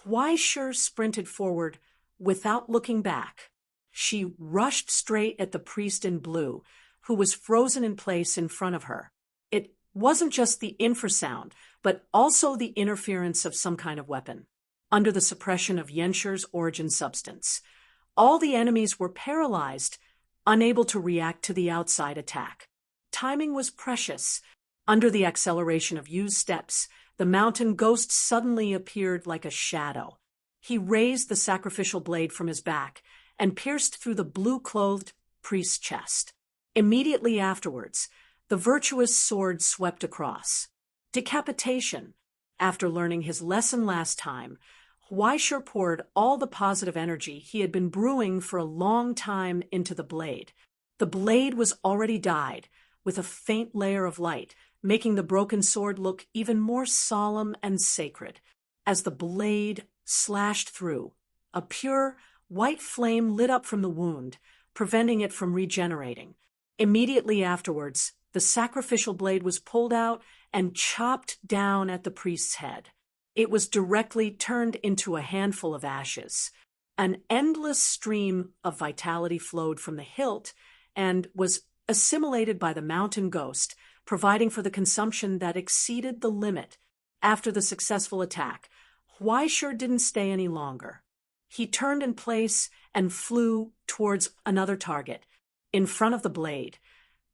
Huaishur sprinted forward without looking back. She rushed straight at the priest in blue, who was frozen in place in front of her. It wasn't just the infrasound, but also the interference of some kind of weapon, under the suppression of Yenshir's origin substance. All the enemies were paralyzed, unable to react to the outside attack. Timing was precious. Under the acceleration of Yu's steps, the mountain ghost suddenly appeared like a shadow. He raised the sacrificial blade from his back and pierced through the blue-clothed priest's chest. Immediately afterwards, the virtuous sword swept across. Decapitation. After learning his lesson last time, Huaishur poured all the positive energy he had been brewing for a long time into the blade. The blade was already dyed, with a faint layer of light, making the broken sword look even more solemn and sacred. As the blade slashed through, a pure, white flame lit up from the wound, preventing it from regenerating. Immediately afterwards, the sacrificial blade was pulled out and chopped down at the priest's head. It was directly turned into a handful of ashes. An endless stream of vitality flowed from the hilt and was assimilated by the mountain ghost, providing for the consumption that exceeded the limit. After the successful attack, Huaishur didn't stay any longer. He turned in place and flew towards another target. In front of the blade,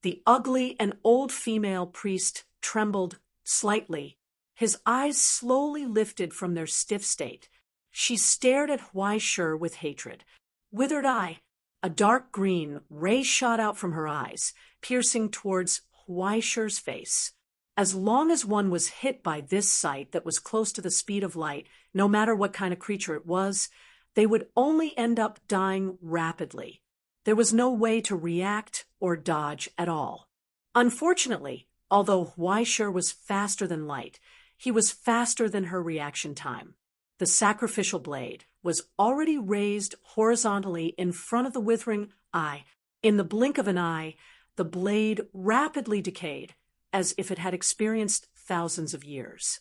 the ugly and old female priest trembled slightly. His eyes slowly lifted from their stiff state. She stared at Huaishur with hatred. Withered eye, a dark green ray shot out from her eyes, piercing towards Huaishur's face. As long as one was hit by this sight that was close to the speed of light, no matter what kind of creature it was, they would only end up dying rapidly. There was no way to react or dodge at all. Unfortunately, although Huaishur was faster than light, he was faster than her reaction time. The sacrificial blade was already raised horizontally in front of the withering eye. In the blink of an eye, the blade rapidly decayed, as if it had experienced thousands of years.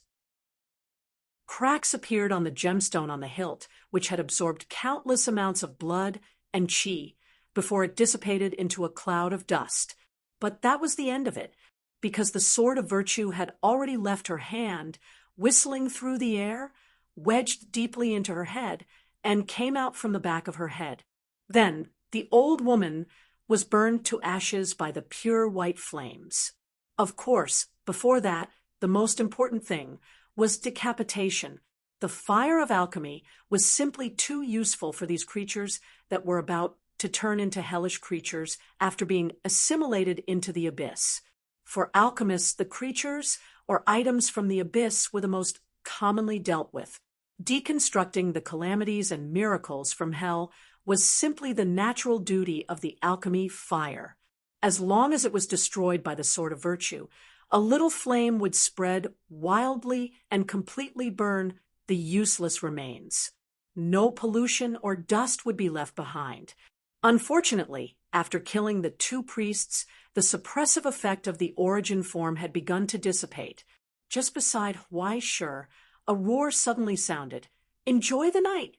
Cracks appeared on the gemstone on the hilt, which had absorbed countless amounts of blood and chi before it dissipated into a cloud of dust. But that was the end of it, because the sword of virtue had already left her hand, whistling through the air, wedged deeply into her head, and came out from the back of her head. Then the old woman was burned to ashes by the pure white flames. Of course, before that, the most important thing was decapitation. The fire of alchemy was simply too useful for these creatures that were about to turn into hellish creatures after being assimilated into the abyss. For alchemists, the creatures or items from the abyss were the most commonly dealt with. Deconstructing the calamities and miracles from hell was simply the natural duty of the alchemy fire. As long as it was destroyed by the sword of virtue, a little flame would spread wildly and completely burn the useless remains. No pollution or dust would be left behind. Unfortunately, after killing the two priests, the suppressive effect of the origin form had begun to dissipate. Just beside Huaishur, a roar suddenly sounded. "Enjoy the night!"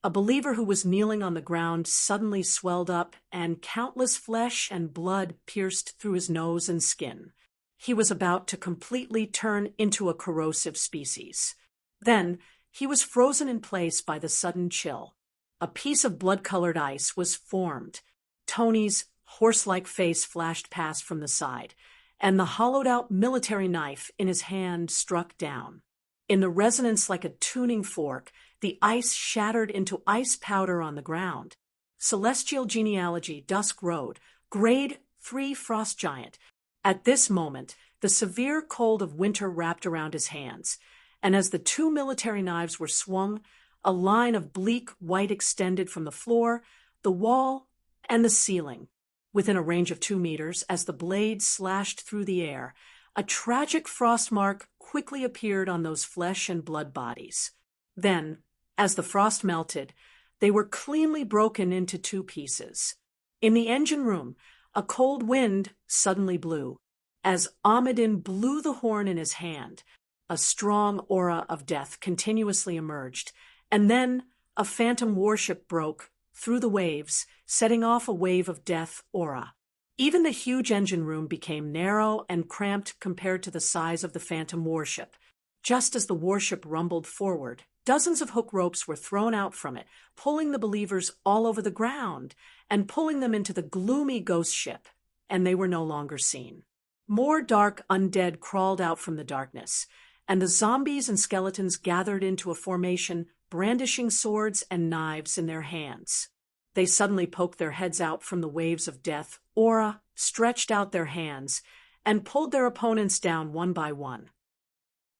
A believer who was kneeling on the ground suddenly swelled up, and countless flesh and blood pierced through his nose and skin. He was about to completely turn into a corrosive species. Then he was frozen in place by the sudden chill. A piece of blood-colored ice was formed. Tony's horse-like face flashed past from the side, and the hollowed-out military knife in his hand struck down. In the resonance like a tuning fork, the ice shattered into ice powder on the ground. Celestial Genealogy, Dusk Road, Grade 3 Frost Giant. At this moment, the severe cold of winter wrapped around his hands, and as the two military knives were swung, a line of bleak white extended from the floor, the wall, and the ceiling. Within a range of 2 meters, as the blade slashed through the air, a tragic frost mark quickly appeared on those flesh and blood bodies. Then, as the frost melted, they were cleanly broken into 2 pieces. In the engine room, a cold wind suddenly blew. As Ahmadin blew the horn in his hand, a strong aura of death continuously emerged, and then a phantom warship broke through the waves, setting off a wave of death aura. Even the huge engine room became narrow and cramped compared to the size of the Phantom warship. Just as the warship rumbled forward, dozens of hook ropes were thrown out from it, pulling the believers all over the ground and pulling them into the gloomy ghost ship, and they were no longer seen. More dark undead crawled out from the darkness, and the zombies and skeletons gathered into a formation, brandishing swords and knives in their hands. They suddenly poked their heads out from the waves of death, aura, stretched out their hands, and pulled their opponents down one by one.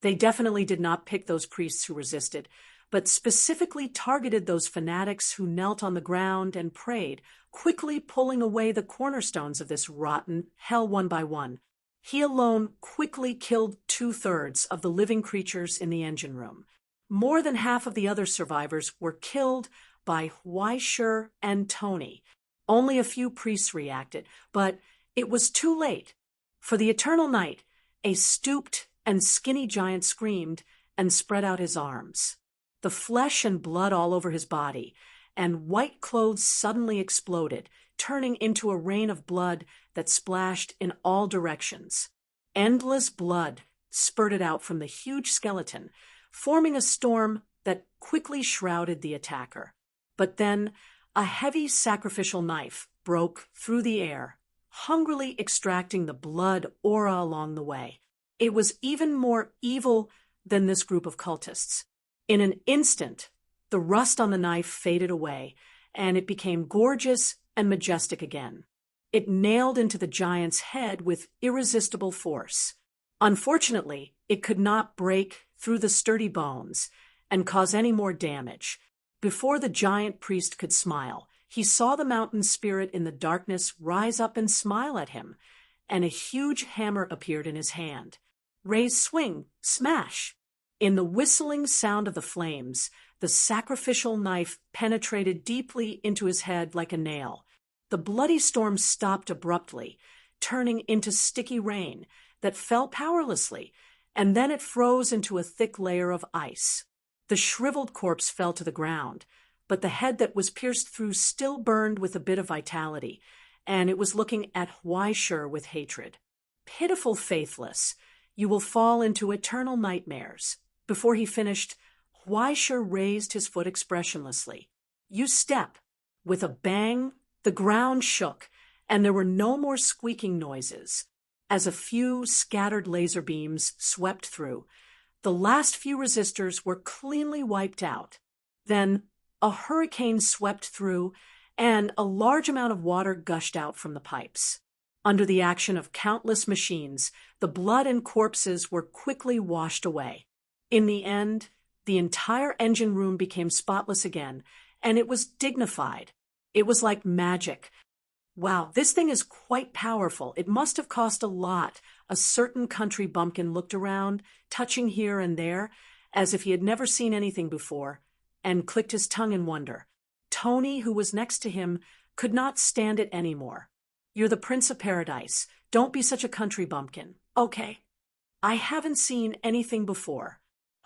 They definitely did not pick those priests who resisted, but specifically targeted those fanatics who knelt on the ground and prayed, quickly pulling away the cornerstones of this rotten hell one by one. He alone quickly killed 2/3 of the living creatures in the engine room. More than half of the other survivors were killed by Weisher and Tony. Only a few priests reacted, but it was too late. For the eternal night, a stooped and skinny giant screamed and spread out his arms. The flesh and blood all over his body, and white clothes suddenly exploded, turning into a rain of blood that splashed in all directions. Endless blood spurted out from the huge skeleton, forming a storm that quickly shrouded the attacker. But then, a heavy sacrificial knife broke through the air, hungrily extracting the blood aura along the way. It was even more evil than this group of cultists. In an instant, the rust on the knife faded away, and it became gorgeous and majestic again. It nailed into the giant's head with irresistible force. Unfortunately, it could not break through the sturdy bones and cause any more damage. Before the giant priest could smile, he saw the mountain spirit in the darkness rise up and smile at him, and a huge hammer appeared in his hand. Raise, swing, smash! In the whistling sound of the flames, the sacrificial knife penetrated deeply into his head like a nail. The bloody storm stopped abruptly, turning into sticky rain that fell powerlessly, and then it froze into a thick layer of ice. The shriveled corpse fell to the ground, but the head that was pierced through still burned with a bit of vitality, and it was looking at Weisher with hatred. Pitiful faithless, you will fall into eternal nightmares. Before he finished, Weisher raised his foot expressionlessly. You step. With a bang, the ground shook, and there were no more squeaking noises. As a few scattered laser beams swept through, the last few resistors were cleanly wiped out. Then a hurricane swept through, and a large amount of water gushed out from the pipes. Under the action of countless machines, the blood and corpses were quickly washed away. In the end, the entire engine room became spotless again, and it was dignified. It was like magic. Wow, this thing is quite powerful. It must have cost a lot. A certain country bumpkin looked around, touching here and there, as if he had never seen anything before, and clicked his tongue in wonder. Tony, who was next to him, could not stand it anymore. You're the Prince of Paradise. Don't be such a country bumpkin. Okay. I haven't seen anything before.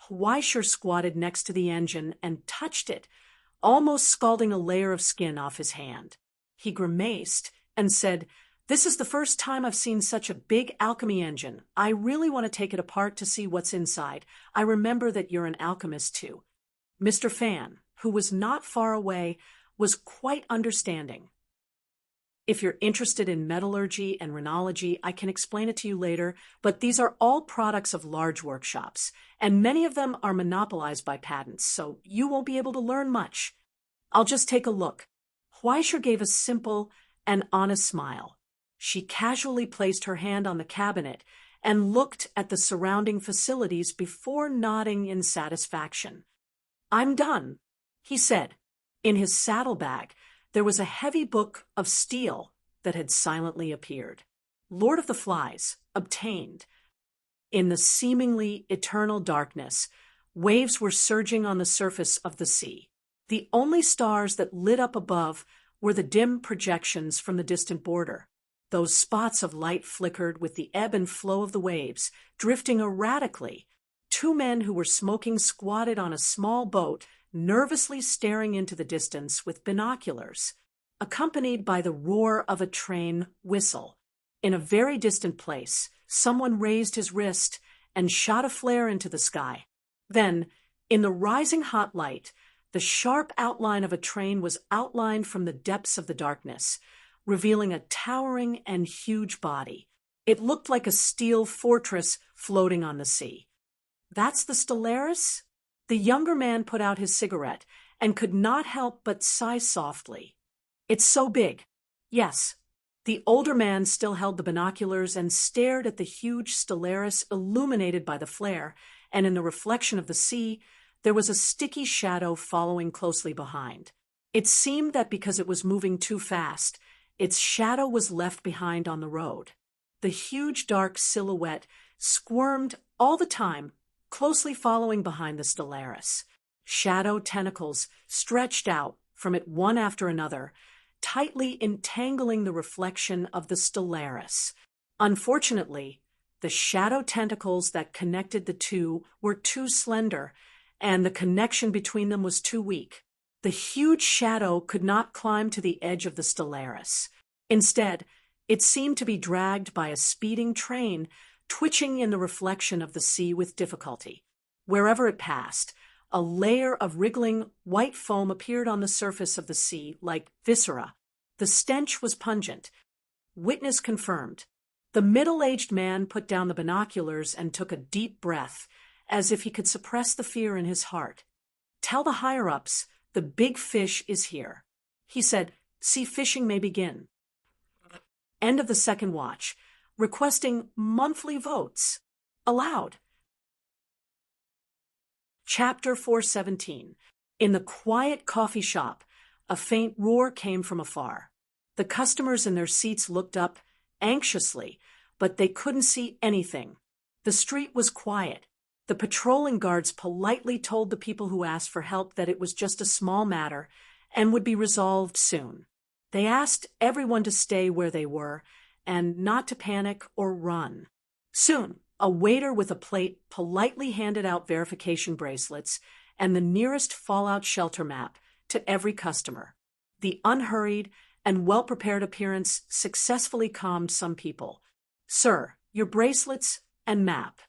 Weisher squatted next to the engine and touched it, almost scalding a layer of skin off his hand. He grimaced and said, "This is the first time I've seen such a big alchemy engine. I really want to take it apart to see what's inside. I remember that you're an alchemist too." Mr. Fan, who was not far away, was quite understanding. If you're interested in metallurgy and rhenology, I can explain it to you later, but these are all products of large workshops, and many of them are monopolized by patents, so you won't be able to learn much. I'll just take a look. Weisher gave a simple and honest smile. She casually placed her hand on the cabinet and looked at the surrounding facilities before nodding in satisfaction. "I'm done," he said. In his saddlebag, there was a heavy book of steel that had silently appeared. Lord of the Flies, obtained. In the seemingly eternal darkness, waves were surging on the surface of the sea. The only stars that lit up above were the dim projections from the distant border. Those spots of light flickered with the ebb and flow of the waves, drifting erratically. Two men who were smoking squatted on a small boat nervously staring into the distance with binoculars, accompanied by the roar of a train whistle. In a very distant place, someone raised his wrist and shot a flare into the sky. Then, in the rising hot light, the sharp outline of a train was outlined from the depths of the darkness, revealing a towering and huge body. It looked like a steel fortress floating on the sea. "That's the Stellaris?" The younger man put out his cigarette and could not help but sigh softly. "It's so big." "Yes." The older man still held the binoculars and stared at the huge Stellaris illuminated by the flare, and in the reflection of the sea, there was a sticky shadow following closely behind. It seemed that because it was moving too fast, its shadow was left behind on the road. The huge dark silhouette squirmed all the time, closely following behind the Stellaris. Shadow tentacles stretched out from it one after another, tightly entangling the reflection of the Stellaris. Unfortunately, the shadow tentacles that connected the two were too slender, and the connection between them was too weak. The huge shadow could not climb to the edge of the Stellaris. Instead, it seemed to be dragged by a speeding train, twitching in the reflection of the sea with difficulty. Wherever it passed, a layer of wriggling white foam appeared on the surface of the sea like viscera. The stench was pungent. Witness confirmed. The middle-aged man put down the binoculars and took a deep breath, as if he could suppress the fear in his heart. "Tell the higher-ups, the big fish is here," he said. "Sea fishing may begin." End of the second watch. Requesting monthly votes. Allowed. Chapter 417. In the quiet coffee shop, a faint roar came from afar. The customers in their seats looked up anxiously, but they couldn't see anything. The street was quiet. The patrolling guards politely told the people who asked for help that it was just a small matter and would be resolved soon. They asked everyone to stay where they were and not to panic or run. Soon, a waiter with a plate politely handed out verification bracelets and the nearest fallout shelter map to every customer. The unhurried and well-prepared appearance successfully calmed some people. "Sir, your bracelets and map."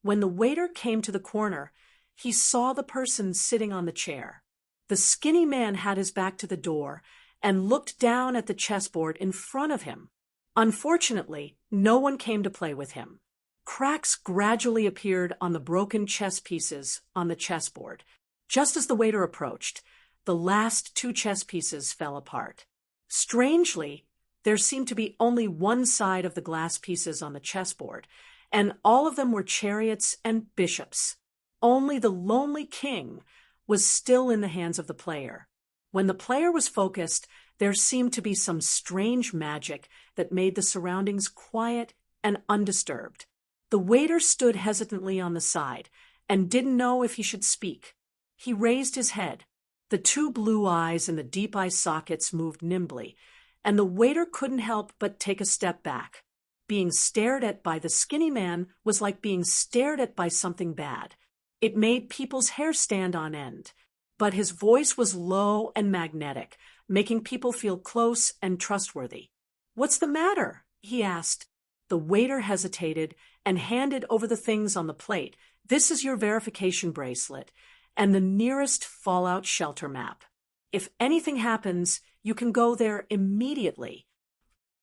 When the waiter came to the corner, he saw the person sitting on the chair. The skinny man had his back to the door and looked down at the chessboard in front of him. Unfortunately, no one came to play with him. Cracks gradually appeared on the broken chess pieces on the chessboard. Just as the waiter approached, the last two chess pieces fell apart. Strangely, there seemed to be only one side of the glass pieces on the chessboard, and all of them were chariots and bishops. Only the lonely king was still in the hands of the player. When the player was focused, there seemed to be some strange magic that made the surroundings quiet and undisturbed. The waiter stood hesitantly on the side and didn't know if he should speak. He raised his head. The two blue eyes in the deep eye sockets moved nimbly, and the waiter couldn't help but take a step back. Being stared at by the skinny man was like being stared at by something bad. It made people's hair stand on end. But his voice was low and magnetic, making people feel close and trustworthy. "What's the matter?" he asked. The waiter hesitated and handed over the things on the plate. "This is your verification bracelet and the nearest fallout shelter map. If anything happens, you can go there immediately."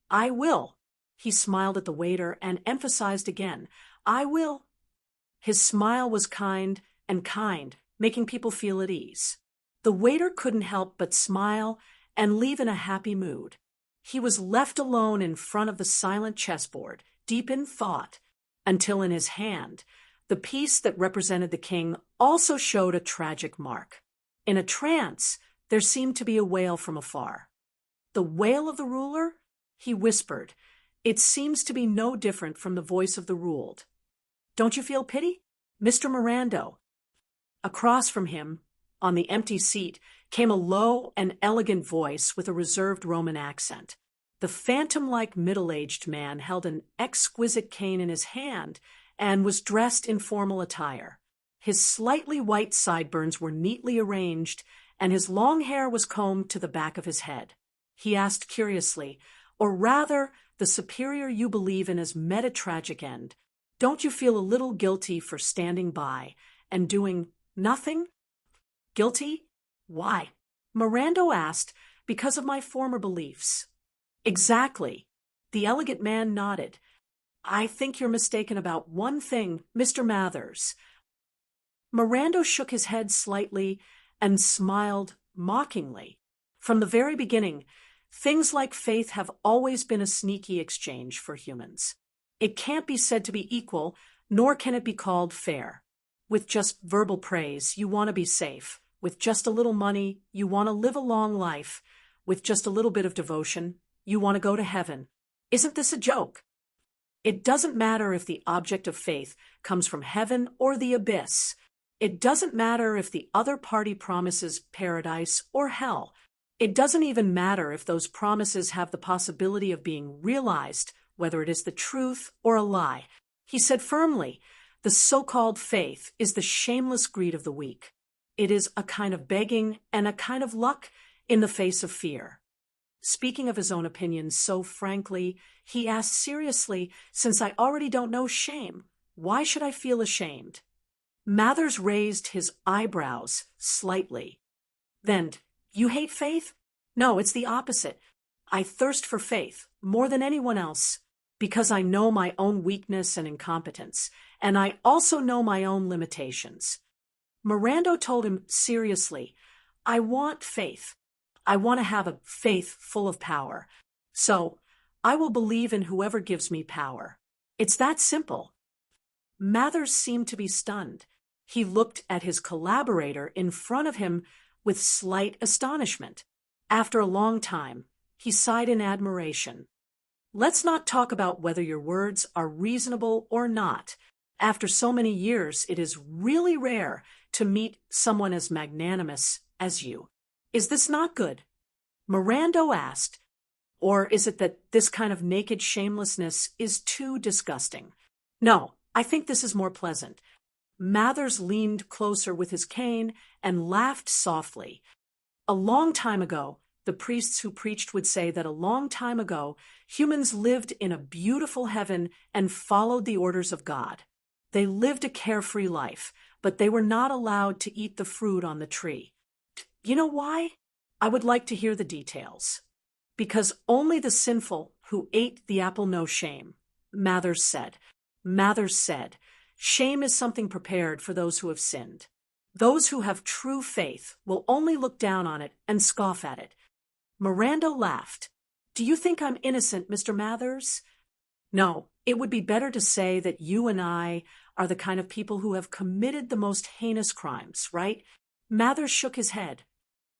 "I will." He smiled at the waiter and emphasized again, "I will." His smile was kind, making people feel at ease. The waiter couldn't help but smile and leave in a happy mood. He was left alone in front of the silent chessboard, deep in thought, until in his hand, the piece that represented the king also showed a tragic mark. In a trance, there seemed to be a wail from afar. "The wail of the ruler?" he whispered. "It seems to be no different from the voice of the ruled. Don't you feel pity? Mr. Mirando." Across from him, on the empty seat, came a low and elegant voice with a reserved Roman accent. The phantom-like middle-aged man held an exquisite cane in his hand and was dressed in formal attire. His slightly white sideburns were neatly arranged, and his long hair was combed to the back of his head. He asked curiously, or rather, the superior you believe in has met a tragic end. Don't you feel a little guilty for standing by and doing nothing? Guilty? Why? Mirando asked, because of my former beliefs. Exactly. The elegant man nodded. I think you're mistaken about one thing, Mr. Mathers. Mirando shook his head slightly and smiled mockingly. From the very beginning, things like faith have always been a sneaky exchange for humans. It can't be said to be equal, nor can it be called fair. With just verbal praise, you want to be safe. With just a little money, you want to live a long life. With just a little bit of devotion, you want to go to heaven. Isn't this a joke? It doesn't matter if the object of faith comes from heaven or the abyss. It doesn't matter if the other party promises paradise or hell. It doesn't even matter if those promises have the possibility of being realized, whether it is the truth or a lie. He said firmly, the so-called faith is the shameless greed of the weak. It is a kind of begging and a kind of luck in the face of fear. Speaking of his own opinions so frankly, he asked seriously, since I already don't know shame, why should I feel ashamed? Mathers raised his eyebrows slightly. Then, you hate faith? No, it's the opposite. I thirst for faith more than anyone else because I know my own weakness and incompetence, and I also know my own limitations. Mirando told him seriously, I want faith. I want to have a faith full of power. So, I will believe in whoever gives me power. It's that simple. Mathers seemed to be stunned. He looked at his collaborator in front of him with slight astonishment. After a long time, he sighed in admiration. Let's not talk about whether your words are reasonable or not. After so many years, it is really rare to meet someone as magnanimous as you. Is this not good? Mirando asked. Or is it that this kind of naked shamelessness is too disgusting? No, I think this is more pleasant. Mathers leaned closer with his cane and laughed softly. A long time ago, the priests who preached would say that a long time ago, humans lived in a beautiful heaven and followed the orders of God. They lived a carefree life, but they were not allowed to eat the fruit on the tree. You know why? I would like to hear the details. Because only the sinful who ate the apple know shame, Mathers said. Mathers said, shame is something prepared for those who have sinned. Those who have true faith will only look down on it and scoff at it. Mirando laughed. Do you think I'm innocent, Mr. Mathers? No, it would be better to say that you and I are the kind of people who have committed the most heinous crimes, right? Mathers shook his head.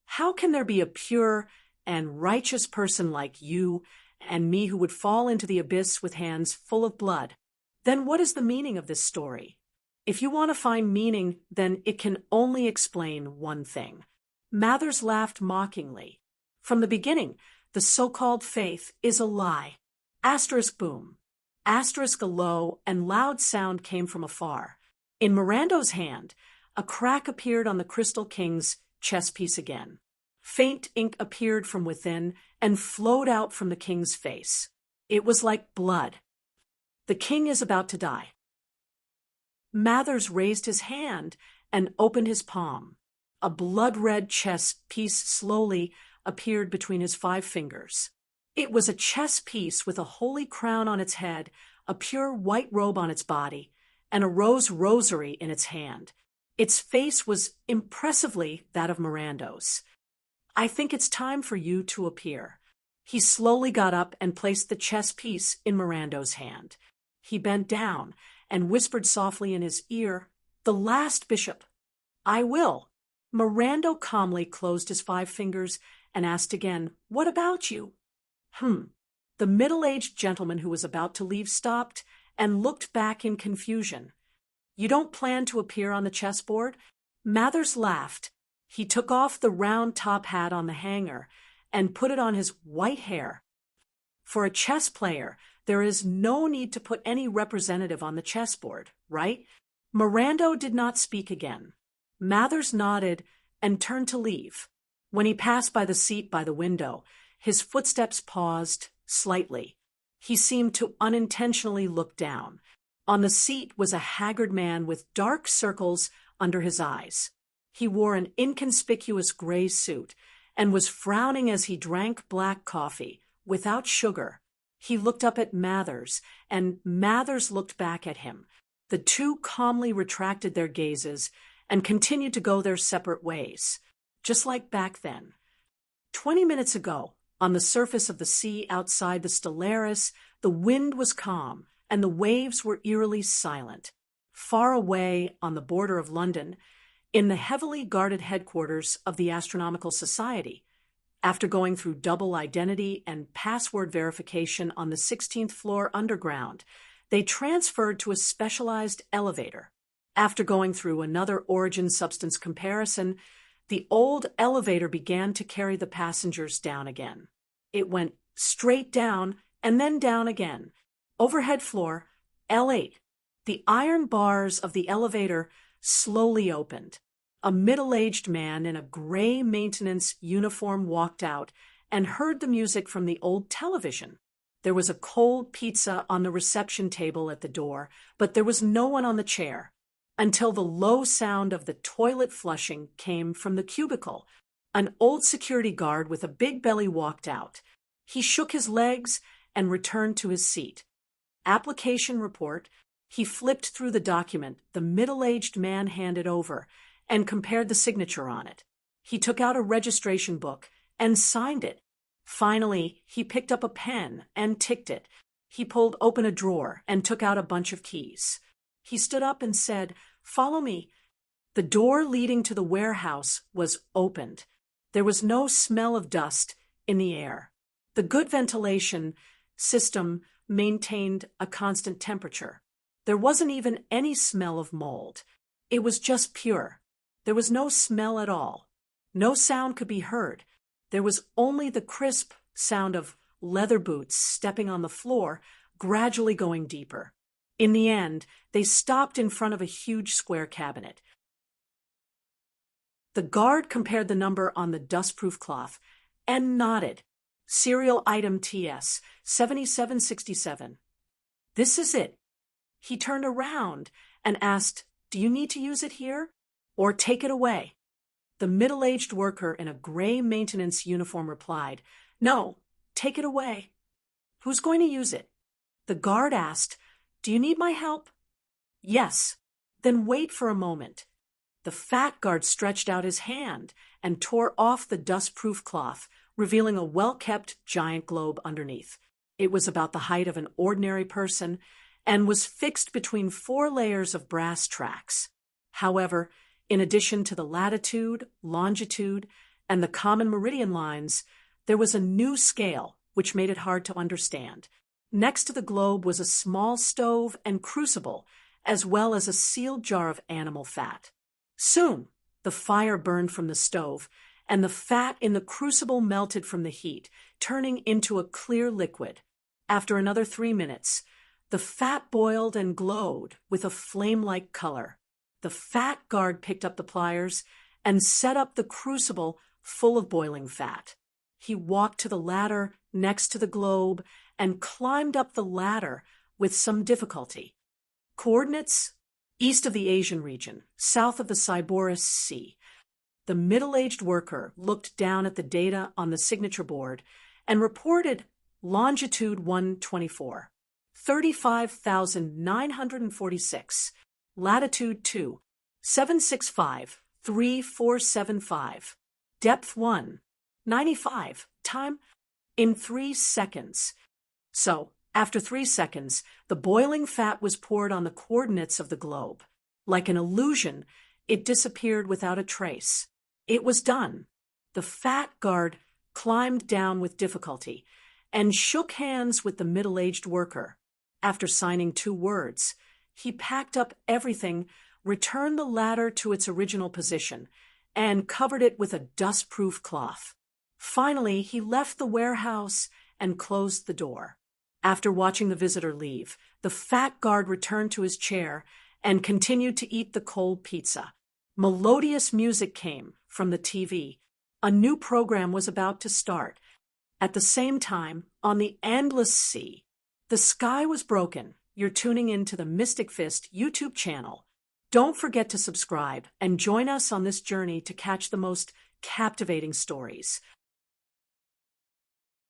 How can there be a pure and righteous person like you and me who would fall into the abyss with hands full of blood? Then what is the meaning of this story? If you want to find meaning, then it can only explain one thing. Mathers laughed mockingly. From the beginning, the so-called faith is a lie. Asterisk boom. Asterisk a low and loud sound came from afar. In Mirando's hand, a crack appeared on the Crystal King's chess piece again. Faint ink appeared from within and flowed out from the king's face. It was like blood. The king is about to die. Mathers raised his hand and opened his palm. A blood-red chess piece slowly appeared between his 5 fingers. It was a chess piece with a holy crown on its head, a pure white robe on its body, and a rose rosary in its hand. Its face was impressively that of Mirando's. I think it's time for you to appear. He slowly got up and placed the chess piece in Mirando's hand. He bent down and whispered softly in his ear, "The last bishop." "I will." Mirando calmly closed his 5 fingers and asked again, "What about you?" The middle-aged gentleman who was about to leave stopped and looked back in confusion. "You don't plan to appear on the chessboard?" Mathers laughed. He took off the round top hat on the hanger and put it on his white hair. For a chess player, there is no need to put any representative on the chessboard, right? Mirando did not speak again. Mathers nodded and turned to leave. When he passed by the seat by the window, his footsteps paused slightly. He seemed to unintentionally look down. On the seat was a haggard man with dark circles under his eyes. He wore an inconspicuous gray suit and was frowning as he drank black coffee, without sugar. He looked up at Mathers, and Mathers looked back at him. The two calmly retracted their gazes and continued to go their separate ways, just like back then. 20 minutes ago, on the surface of the sea outside the Stellaris, the wind was calm, and the waves were eerily silent. Far away, on the border of London, in the heavily guarded headquarters of the Astronomical Society, after going through double identity and password verification on the 16th floor underground, they transferred to a specialized elevator. After going through another origin-substance comparison, the old elevator began to carry the passengers down again. It went straight down and then down again. Overhead floor, L8. The iron bars of the elevator slowly opened. A middle-aged man in a gray maintenance uniform walked out and heard the music from the old television. There was a cold pizza on the reception table at the door, but there was no one on the chair, until the low sound of the toilet flushing came from the cubicle. An old security guard with a big belly walked out. He shook his legs and returned to his seat. Application report. He flipped through the document the middle-aged man handed over and compared the signature on it. He took out a registration book and signed it. Finally, he picked up a pen and ticked it. He pulled open a drawer and took out a bunch of keys. He stood up and said, "Follow me." The door leading to the warehouse was opened. There was no smell of dust in the air. The good ventilation system maintained a constant temperature. There wasn't even any smell of mold. It was just pure. There was no smell at all. No sound could be heard. There was only the crisp sound of leather boots stepping on the floor, gradually going deeper. In the end, they stopped in front of a huge square cabinet. The guard compared the number on the dustproof cloth and nodded. Serial item TS 7767. This is it. He turned around and asked, "Do you need to use it here? Or take it away?" The middle-aged worker in a gray maintenance uniform replied, "No, take it away." "Who's going to use it?" The guard asked, "Do you need my help?" "Yes." "Then wait for a moment." The fat guard stretched out his hand and tore off the dustproof cloth, revealing a well-kept giant globe underneath. It was about the height of an ordinary person and was fixed between 4 layers of brass tracks. However, in addition to the latitude, longitude, and the common meridian lines, there was a new scale which made it hard to understand. Next to the globe was a small stove and crucible, as well as a sealed jar of animal fat. Soon, the fire burned from the stove, and the fat in the crucible melted from the heat, turning into a clear liquid. After another 3 minutes, the fat boiled and glowed with a flame-like color. The fat guard picked up the pliers and set up the crucible full of boiling fat. He walked to the ladder next to the globe and climbed up the ladder with some difficulty. Coordinates: east of the Asian region, south of the Cyborus Sea. The middle-aged worker looked down at the data on the signature board and reported longitude 124, 35,946, latitude 2, 765,3475, depth 1, 95, time in 3 seconds. So, after 3 seconds, the boiling fat was poured on the coordinates of the globe. Like an illusion, it disappeared without a trace. It was done. The fat guard climbed down with difficulty and shook hands with the middle-aged worker. After signing 2 words, he packed up everything, returned the ladder to its original position, and covered it with a dust-proof cloth. Finally, he left the warehouse and closed the door. After watching the visitor leave, the fat guard returned to his chair and continued to eat the cold pizza. Melodious music came from the TV. A new program was about to start. At the same time, on the endless sea, the sky was broken. You're tuning into the Mystic Fist YouTube channel. Don't forget to subscribe and join us on this journey to catch the most captivating stories.